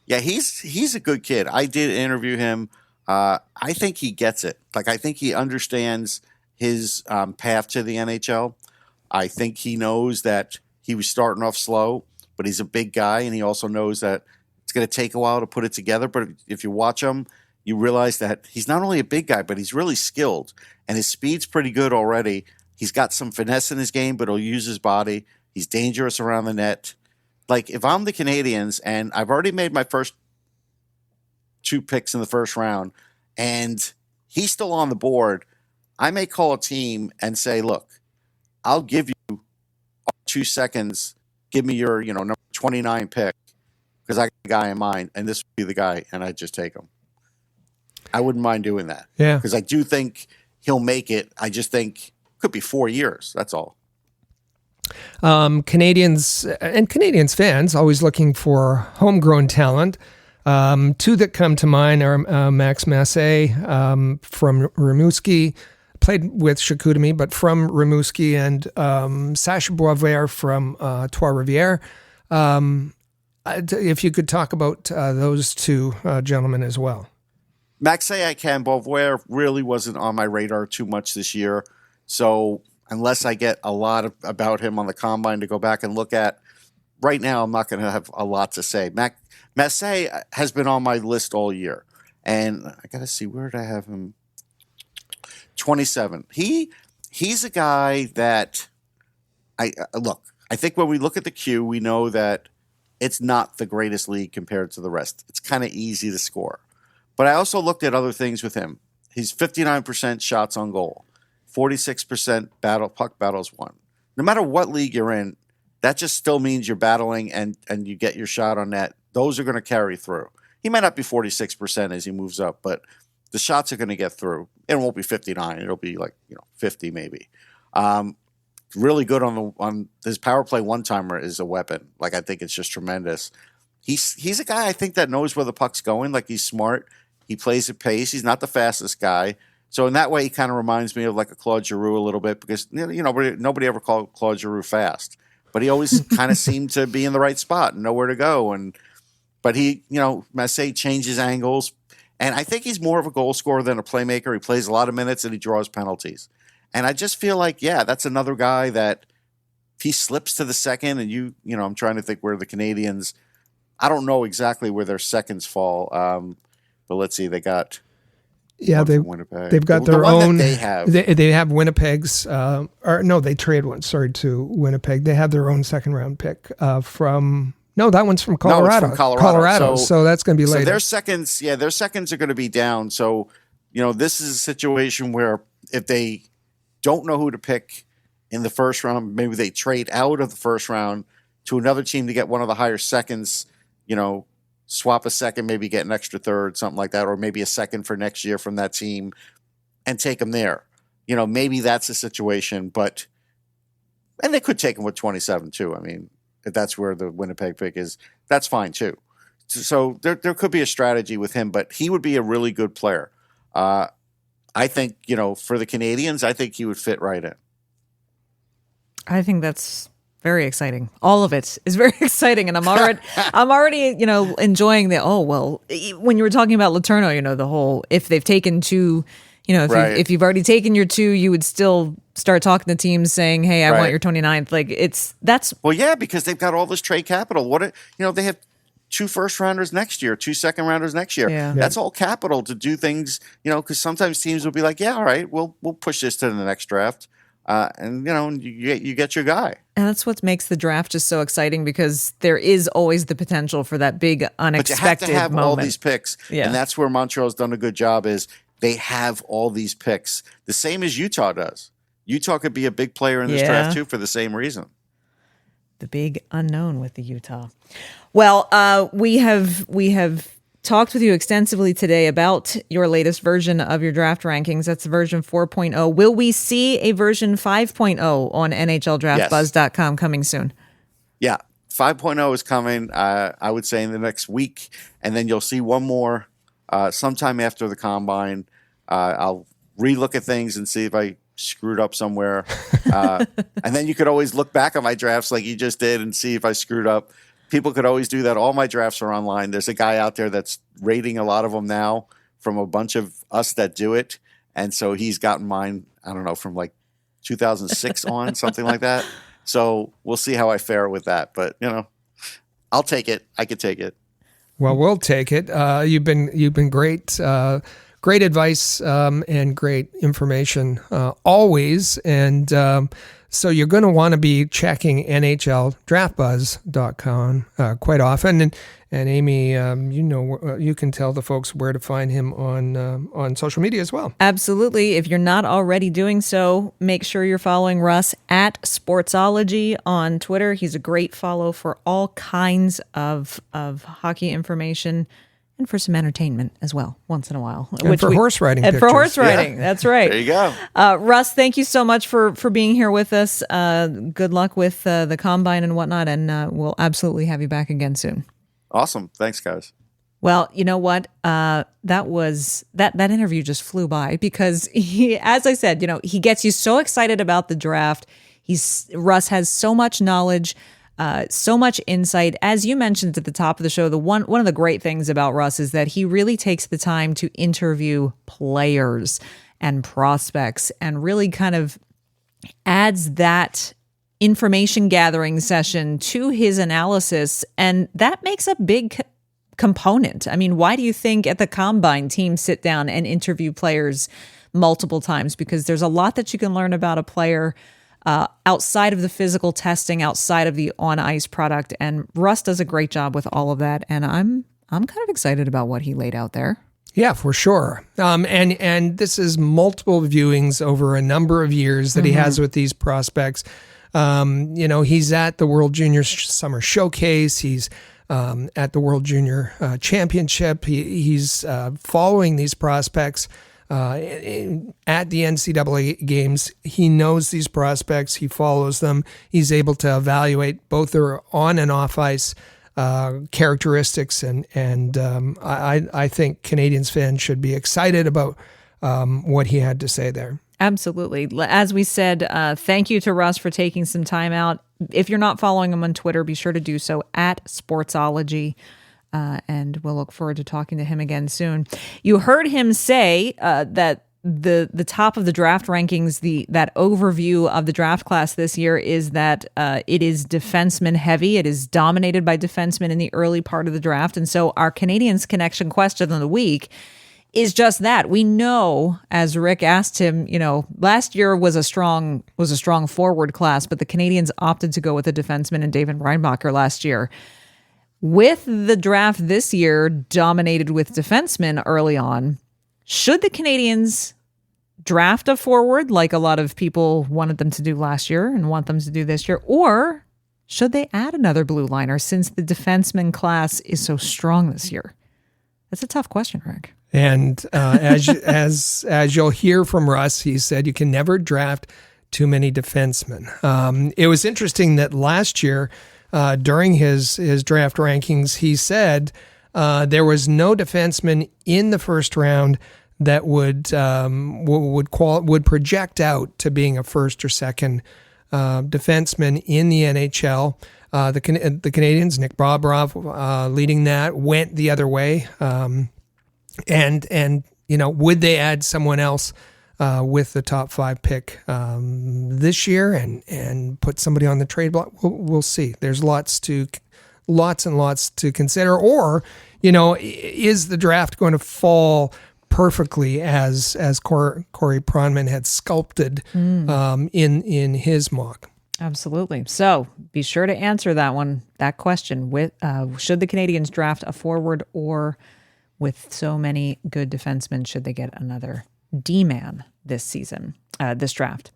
Yeah, he's a good kid. I did interview him. I think he gets it. I think he understands his path to the NHL. I think he knows that he was starting off slow, but he's a big guy, and he also knows that it's going to take a while to put it together. But if you watch him, you realize that he's not only a big guy, but he's really skilled, and his speed's pretty good already. He's got some finesse in his game, but he'll use his body. He's dangerous around the net. Like, if I'm the Canadiens and I've already made my first 2 picks in the first round and he's still on the board, I may call a team and say, look, I'll give you 2 seconds. Give me your, number 29 pick because I got a guy in mind, and this would be the guy, and I just take him. I wouldn't mind doing that. Yeah. Because I do think he'll make it. I just think it could be 4 years. That's all. Canadians and Canadians fans always looking for homegrown talent. 2 that come to mind are Max Massé from Rimouski, played with Chicoutimi, but from Rimouski, and Sacha Boisvert from Trois-Rivières. If you could talk about those 2 gentlemen as well. Maxey I can. Boisvert really wasn't on my radar too much this year. So unless I get a lot about him on the combine to go back and look at, right now I'm not going to have a lot to say. Massey has been on my list all year. And I got to see, where did I have him? 27. He's a guy that I think when we look at the queue, we know that it's not the greatest league compared to the rest. It's kind of easy to score. But I also looked at other things with him. He's 59% shots on goal, 46% puck battles won. No matter what league you're in, that just still means you're battling and you get your shot on net. Those are going to carry through. He might not be 46% as he moves up, but the shots are going to get through. It won't be 59. It'll be 50 maybe. Really good on his power play one-timer is a weapon. Like, I think it's just tremendous. He's a guy I think that knows where the puck's going. Like, he's smart. He plays at pace. He's not the fastest guy. So in that way, he kind of reminds me of like a Claude Giroux a litlittle bit because nobody ever called Claude Giroux fast, but he always kind of seemed to be in the right spot and know where to go. But he, Massey changes angles, and I think he's more of a goal scorer than a playmaker. He plays a lot of minutes and he draws penalties. And I just feel like, that's another guy that if he slips to the second and I'm trying to think where the Canadiens, I don't know exactly where their seconds fall. But let's see, they got Winnipeg. They've got their own. They have. They have Winnipeg's. They trade one. Sorry, to Winnipeg. They have their own 2nd round pick from. No, that one's from Colorado. No, it's from Colorado. So that's going to be later. So their seconds are going to be down. So this is a situation where if they don't know who to pick in the first round, maybe they trade out of the first round to another team to get one of the higher seconds. Swap a second, maybe get an extra third, something like that, or maybe a second for next year from that team and take them there. Maybe that's a situation, and they could take him with 27 too. I mean, if that's where the Winnipeg pick is, that's fine too. So there could be a strategy with him, but he would be a really good player. I think, for the Canadiens, I think he would fit right in. I think that's very exciting. All of it is very exciting, and I'm already, enjoying when you were talking about Letourneau, the whole if they've taken 2, if you've already taken your 2, you would still start talking to teams saying, "Hey, I want your 29th." Like because they've got all this trade capital. They have 2 first rounders next year, 2 second rounders next year. Yeah. That's all capital to do things. Because sometimes teams will be like, "Yeah, all right, we'll push this to the next draft." You get your guy. And that's what makes the draft just so exciting because there is always the potential for that big unexpected moment. But you have to have all these picks. Yeah. And that's where Montreal's done a good job is they have all these picks. The same as Utah does. Utah could be a big player in this draft too for the same reason. The big unknown with the Utah. Well, we have talked with you extensively today about your latest version of your draft rankings. That's version 4.0. Will we see a version 5.0 on NHLDraftBuzz.com coming soon? Yeah, 5.0 is coming, I would say, in the next week. And then you'll see one more sometime after the Combine. I'll relook at things and see if I screwed up somewhere. And then you could always look back at my drafts like you just did and see if I screwed up. People could always do that. All my drafts are online. There's a guy out there that's rating a lot of them now from a bunch of us that do it. And so he's gotten mine, I don't know, from like 2006 on, something like that. So we'll see how I fare with that. But, I'll take it. I could take it. Well, we'll take it. You've been great. great advice and great information always. And so you're going to want to be checking NHLDraftBuzz.com quite often. And Amy, you can tell the folks where to find him on social media as well. Absolutely. If you're not already doing so, make sure you're following Russ at Sportsology on Twitter. He's a great follow for all kinds of hockey information and for some entertainment as well, once in a while. And for horse riding And pictures. for horse riding, that's right. There you go. Russ, thank you so much for being here with us. Good luck with the combine and whatnot, and we'll absolutely have you back again soon. Awesome. Thanks, guys. Well, you know what? That interview just flew by because he, as I said, he gets you so excited about the draft. Russ has so much knowledge, so much insight. As you mentioned at the top of the show, one of the great things about Russ is that he really takes the time to interview players and prospects and really kind of adds that information gathering session to his analysis, and that makes a big component. I mean, why do you think at the combine teams sit down and interview players multiple times? Because there's a lot that you can learn about a player outside of the physical testing, outside of the on-ice product, and Russ does a great job with all of that, and I'm kind of excited about what he laid out there. Yeah, for sure. And this is multiple viewings over a number of years that he has with these prospects. He's at the World Junior Summer Showcase. He's at the World Junior Championship. He's following these prospects at the NCAA games. He knows these prospects. He follows them. He's able to evaluate both their on and off ice characteristics. And I think Canadiens fans should be excited about what he had to say there. Absolutely. As we said, thank you to Russ for taking some time out. If you're not following him on Twitter, be sure to do so at Sportsology. And we'll look forward to talking to him again soon. You heard him say that the top of the draft rankings, that overview of the draft class this year is that it is defenseman heavy. It is dominated by defensemen in the early part of the draft. And so our Canadiens Connection question of the week is just that. We know, as Rick asked him, last year was a strong forward class, but the Canadiens opted to go with a defenseman in David Reinbacher last year. With the draft this year dominated with defensemen early on, should the Canadiens draft a forward like a lot of people wanted them to do last year and want them to do this year, or should they add another blue liner since the defenseman class is so strong this year? That's a tough question, Rick. And as you'll hear from Russ, he said you can never draft too many defensemen. It was interesting that last year, during his draft rankings, he said there was no defenseman in the first round that would project out to being a first or second defenseman in the NHL. The Canadiens, Nick Bobroff leading that, went the other way. And would they add someone else with the top 5 pick this year and put somebody on the trade block? We'll see. There's lots and lots to consider. Or, is the draft going to fall perfectly as Corey Pronman had sculpted in his mock? Absolutely. So be sure to answer that question. Should the Canadiens draft a forward, or with so many good defensemen, should they get another D-man this season, this draft?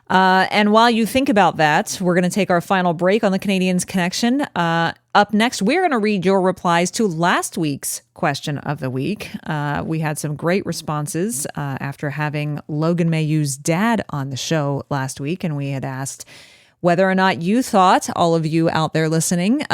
And while you think about that, we're going to take our final break on the Canadiens Connection. Up next, we're going to read your replies to last week's question of the week. We had some great responses after having Logan Mayhew's dad on the show last week, and we had asked whether or not you thought, all of you out there listening,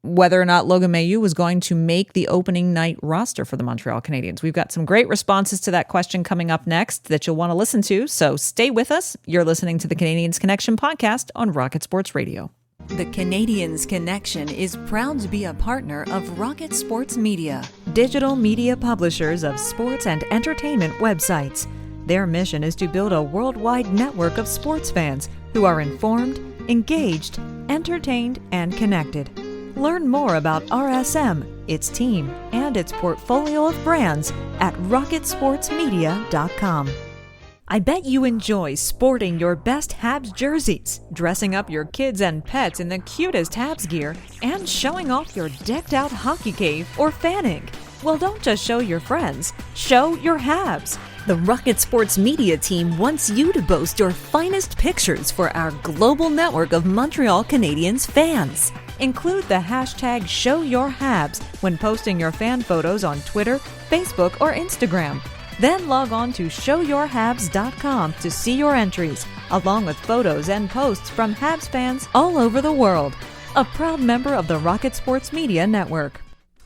whether or not Logan Mayhew was going to make the opening night roster for the Montreal Canadiens. We've got some great responses to that question coming up next that you'll want to listen to, so stay with us. You're listening to the Canadiens Connection podcast on Rocket Sports Radio. The Canadiens Connection is proud to be a partner of Rocket Sports Media, digital media publishers of sports and entertainment websites. Their mission is to build a worldwide network of sports fans who are informed, engaged, entertained, and connected. Learn more about RSM, its team, and its portfolio of brands at rocketsportsmedia.com. I bet you enjoy sporting your best Habs jerseys, dressing up your kids and pets in the cutest Habs gear, and showing off your decked-out hockey cave or fanning. Well, don't just show your friends, show your Habs. The Rocket Sports Media team wants you to boast your finest pictures for our global network of Montreal Canadiens fans. Include the hashtag #ShowYourHabs when posting your fan photos on Twitter, Facebook, or Instagram. Then log on to showyourhabs.com to see your entries, along with photos and posts from Habs fans all over the world. A proud member of the Rocket Sports Media Network.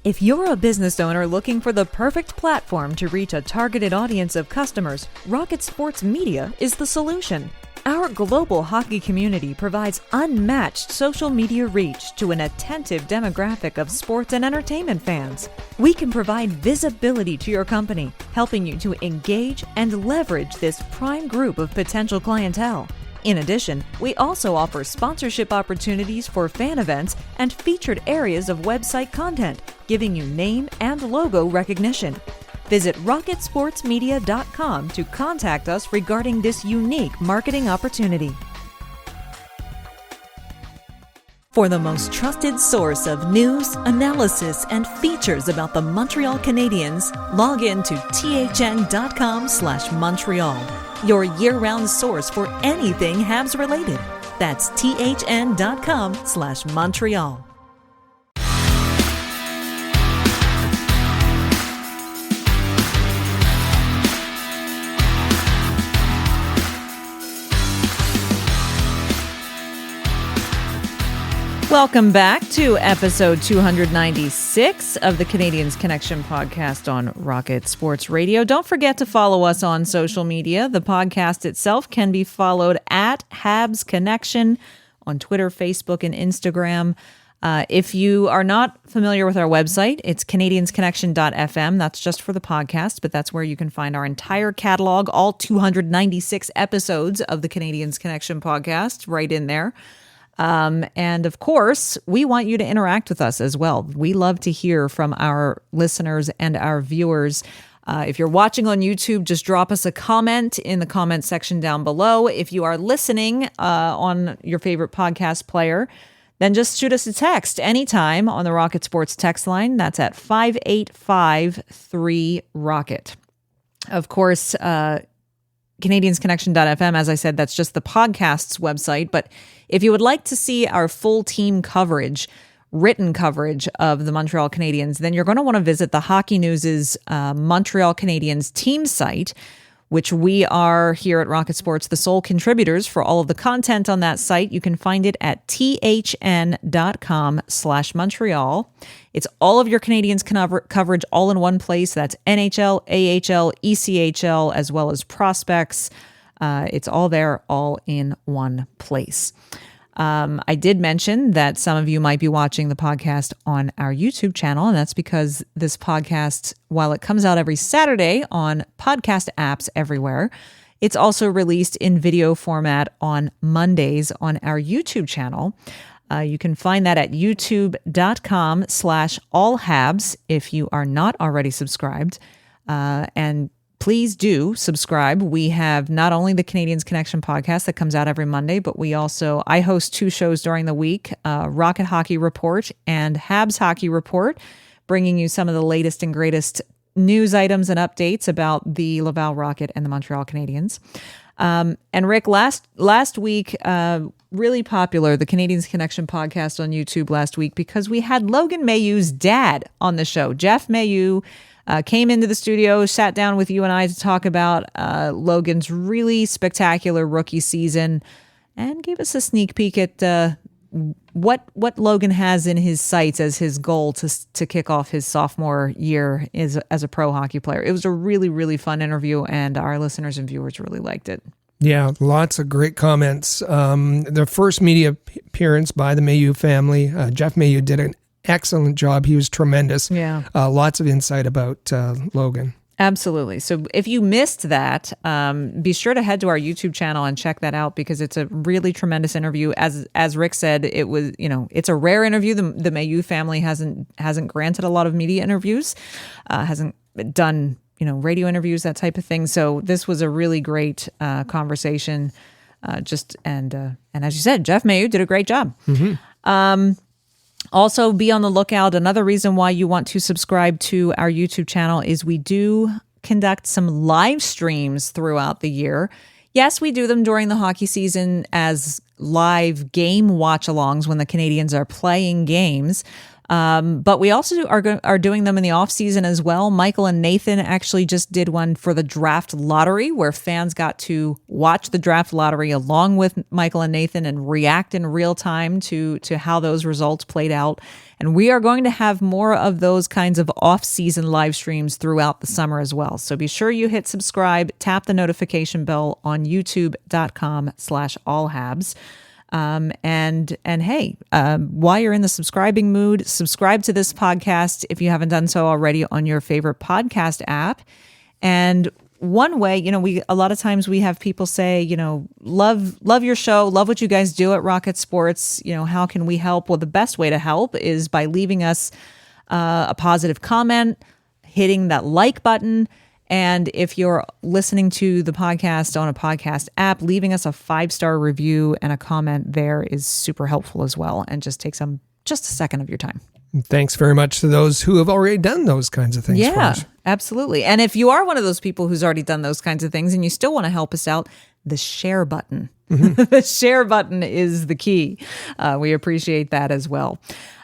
If you're a business owner looking for the perfect platform to reach a targeted audience of customers, Rocket Sports Media is the solution. Our global hockey community provides unmatched social media reach to an attentive demographic of sports and entertainment fans. We can provide visibility to your company, helping you to engage and leverage this prime group of potential clientele. In addition, we also offer sponsorship opportunities for fan events and featured areas of website content, giving you name and logo recognition. Visit rocketsportsmedia.com to contact us regarding this unique marketing opportunity. For the most trusted source of news, analysis, and features about the Montreal Canadiens, log in to thn.com/Montreal, your year-round source for anything Habs related. That's thn.com/Montreal. Welcome back to episode 296 of the Canadiens Connection podcast on Rocket Sports Radio. Don't forget to follow us on social media. The podcast itself can be followed at Habs Connection on Twitter, Facebook, and Instagram. If you are not familiar with our website, it's canadiensconnection.fm. That's just for the podcast, but that's where you can find our entire catalog, all 296 episodes of the Canadiens Connection podcast right in there. And of course, we want you to interact with us as well. We love to hear from our listeners and our viewers. If you're watching on YouTube, just drop us a comment in the comment section down below. If you are listening on your favorite podcast player, then just shoot us a text anytime on the Rocket Sports text line. That's at 585-3-ROCKET. Of course, canadiensconnection.fm, as I said, that's just the podcast's website. But if you would like to see our full team coverage, written coverage of the Montreal Canadiens, then you're going to want to visit the Hockey News' Montreal Canadiens team site, which we are here at Rocket Sports the sole contributors for all of the content on that site. You can find it at thn.com/Montreal. It's all of your Canadiens coverage all in one place. That's NHL, AHL, ECHL, as well as prospects. It's all there, all in one place. I did mention that some of you might be watching the podcast on our YouTube channel, and that's because this podcast, while it comes out every Saturday on podcast apps everywhere, it's also released in video format on Mondays on our YouTube channel. You can find that at youtube.com/allhabs if you are not already subscribed. And please do subscribe. We have not only the Canadiens Connection podcast that comes out every Monday, but I host two shows during the week, Rocket Hockey Report and Habs Hockey Report, bringing you some of the latest and greatest news items and updates about the Laval Rocket and the Montreal Canadiens. And Rick, last week, really popular, the Canadiens Connection podcast on YouTube last week, because we had Logan Mayhew's dad on the show. Jeff Mayhew came into the studio, sat down with you and I to talk about Logan's really spectacular rookie season, and gave us a sneak peek at what Logan has in his sights as his goal to kick off his sophomore year as a pro hockey player. It was a really, really fun interview, and our listeners and viewers really liked it. Yeah, lots of great comments. The first media appearance by the Mayhew family, Jeff Mayhew did an excellent job. He was tremendous. Yeah. Lots of insight about Logan. Absolutely. So if you missed that, be sure to head to our YouTube channel and check that out because it's a really tremendous interview. As Rick said, it was, it's a rare interview. The Mailloux family hasn't granted a lot of media interviews, hasn't done, radio interviews, that type of thing. So this was a really great conversation. And as you said, Jeff Mailloux did a great job. Also, be on the lookout. Another reason why you want to subscribe to our YouTube channel is we do conduct some live streams throughout the year. Yes, we do them during the hockey season as live game watch-alongs when the Canadiens are playing games. But we also are doing them in the off season as well. Michael and Nathan actually just did one for the draft lottery where fans got to watch the draft lottery along with Michael and Nathan and react in real time to how those results played out. And we are going to have more of those kinds of off season live streams throughout the summer as well. So be sure you hit subscribe, tap the notification bell on youtube.com/allhabs. And hey, while you're in the subscribing mood, subscribe to this podcast if you haven't done so already on your favorite podcast app. And one way, a lot of times we have people say, love your show, love what you guys do at Rocket Sports. How can we help? Well, the best way to help is by leaving us a positive comment, hitting that like button. And if you're listening to the podcast on a podcast app, leaving us a 5-star review and a comment there is super helpful as well and just takes just a second of your time. Thanks very much to those who have already done those kinds of things for Yeah, us. absolutely. And if you are one of those people who's already done those kinds of things and you still want to help us out, the share button. The share button is the key. We appreciate that as well.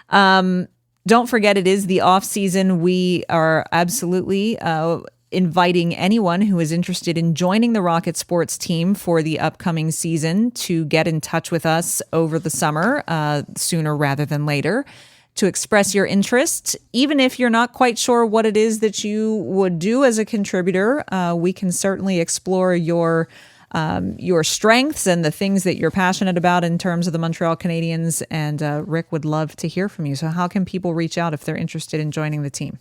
Don't forget, it is the off season. We are absolutely inviting anyone who is interested in joining the Rocket Sports team for the upcoming season to get in touch with us over the summer, sooner rather than later, to express your interest. Even if you're not quite sure what it is that you would do as a contributor, we can certainly explore your strengths and the things that you're passionate about in terms of the Montreal Canadiens. And Rick would love to hear from you. So how can people reach out if they're interested in joining the team?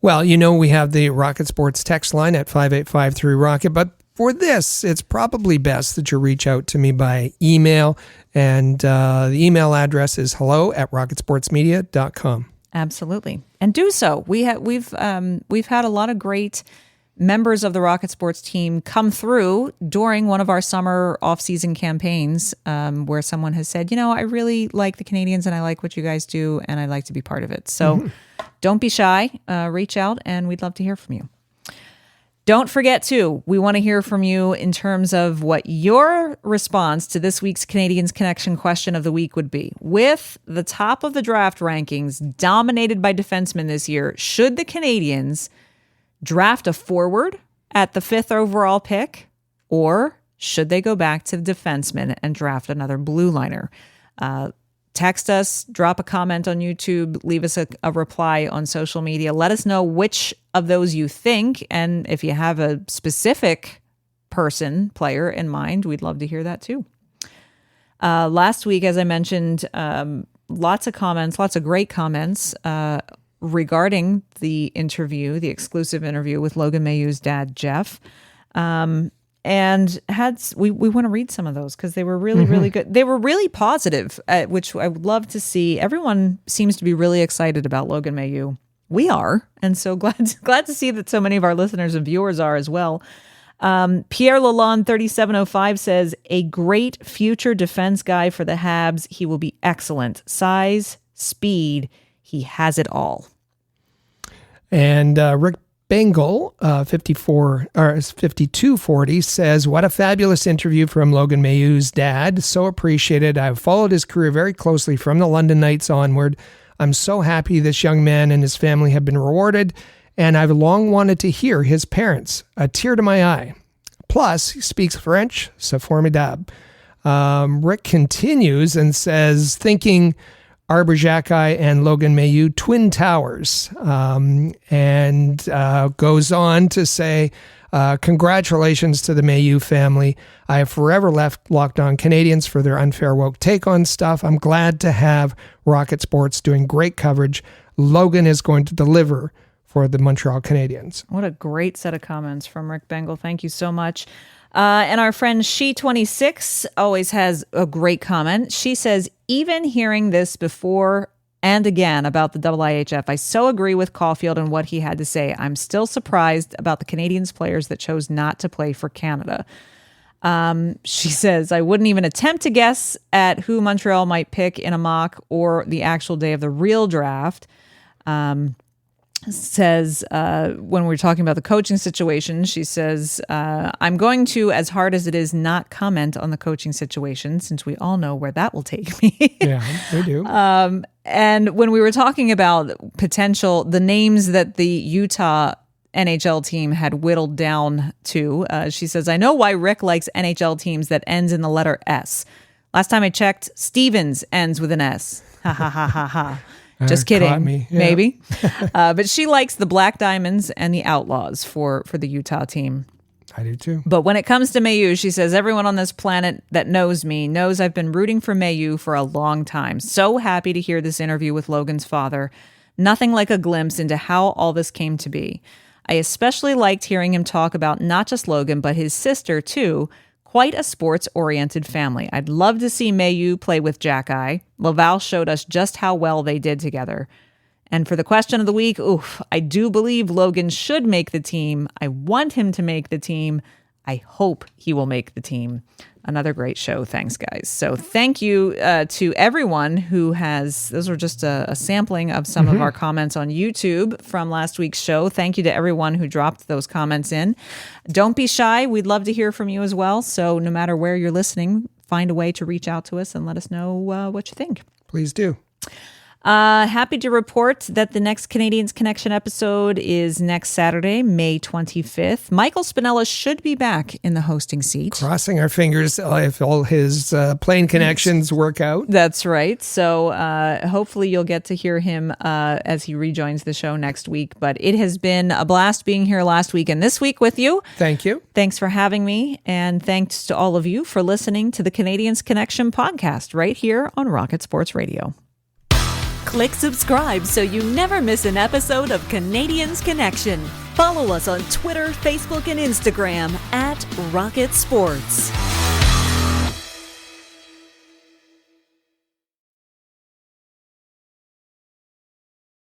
Well, we have the Rocket Sports text line at 5853-ROCKET, but for this, it's probably best that you reach out to me by email, and the email address is hello@rocketsportsmedia.com. Absolutely. And do so. We've had a lot of great members of the Rocket Sports team come through during one of our summer off-season campaigns where someone has said, I really like the Canadiens and I like what you guys do and I'd like to be part of it. So don't be shy. Reach out and we'd love to hear from you. Don't forget, too, we want to hear from you in terms of what your response to this week's Canadiens Connection question of the week would be. With the top of the draft rankings dominated by defensemen this year, should the Canadiens draft a forward at the 5th overall pick, or should they go back to the defenseman and draft another blue liner? Text us, drop a comment on YouTube, leave us a reply on social media. Let us know which of those you think, and if you have a specific player in mind, we'd love to hear that too. Last week, as I mentioned, lots of great comments regarding the exclusive interview with Logan Mailloux's dad, Jeff. And we want to read some of those because they were really, really good. They were really positive, which I would love to see. Everyone seems to be really excited about Logan Mailloux. We are, and so glad to see that so many of our listeners and viewers are as well. Pierre Lalonde 3705 says, a great future defense guy for the Habs. He will be excellent. Size, speed, he has it all. And Rick Bengal, 5240 says, what a fabulous interview from Logan Mailloux's dad. So appreciated. I've followed his career very closely from the London Knights onward. I'm so happy this young man and his family have been rewarded, and I've long wanted to hear his parents. A tear to my eye. Plus, he speaks French, c'est formidable. Rick continues and says, thinking Arber Xhekaj and Logan Mailloux, twin towers, and goes on to say, congratulations to the Mailloux family. I have forever left Locked On Canadiens for their unfair woke take on stuff. I'm glad to have Rocket Sports doing great coverage. Logan is going to deliver for the Montreal Canadiens. What a great set of comments from Rick Bengal. Thank you so much. And our friend She26 always has a great comment. She says, even hearing this before and again about the IIHF, I so agree with Caulfield and what he had to say. I'm still surprised about the Canadiens players that chose not to play for Canada. She says, I wouldn't even attempt to guess at who Montreal might pick in a mock or the actual day of the real draft. Says, when we're talking about the coaching situation, she says, I'm going to, as hard as it is, not comment on the coaching situation since we all know where that will take me. Yeah, we do. And when we were talking about the names that the Utah NHL team had whittled down to, she says, I know why Rick likes NHL teams that ends in the letter S. Last time I checked, Stevens ends with an S. Ha ha ha ha ha. Just kidding, me. Yeah. Maybe. But she likes the Black Diamonds and the Outlaws for the Utah team. I do too. But when it comes to Mailloux, she says, everyone on this planet that knows me knows I've been rooting for Mailloux for a long time. So happy to hear this interview with Logan's father. Nothing like a glimpse into how all this came to be. I especially liked hearing him talk about not just Logan, but his sister too. Quite a sports-oriented family. I'd love to see Mailloux play with Jack-Eye. Laval showed us just how well they did together. And for the question of the week, I do believe Logan should make the team. I want him to make the team. I hope he will make the team. Another great show. Thanks, guys. So thank you to everyone who has, those were just a sampling of some of our comments on YouTube from last week's show. Thank you to everyone who dropped those comments in. Don't be shy. We'd love to hear from you as well. So no matter where you're listening, find a way to reach out to us and let us know what you think. Please do. Happy to report that the next Canadiens Connection episode is next Saturday, May 25th. Michael Spinella should be back in the hosting seat. Crossing our fingers if all his plane connections work out. That's right. So hopefully you'll get to hear him as he rejoins the show next week. But it has been a blast being here last week and this week with you. Thank you. Thanks for having me. And thanks to all of you for listening to the Canadiens Connection podcast right here on Rocket Sports Radio. Click subscribe so you never miss an episode of Canadiens Connection. Follow us on Twitter, Facebook, and Instagram @Rocket Sports.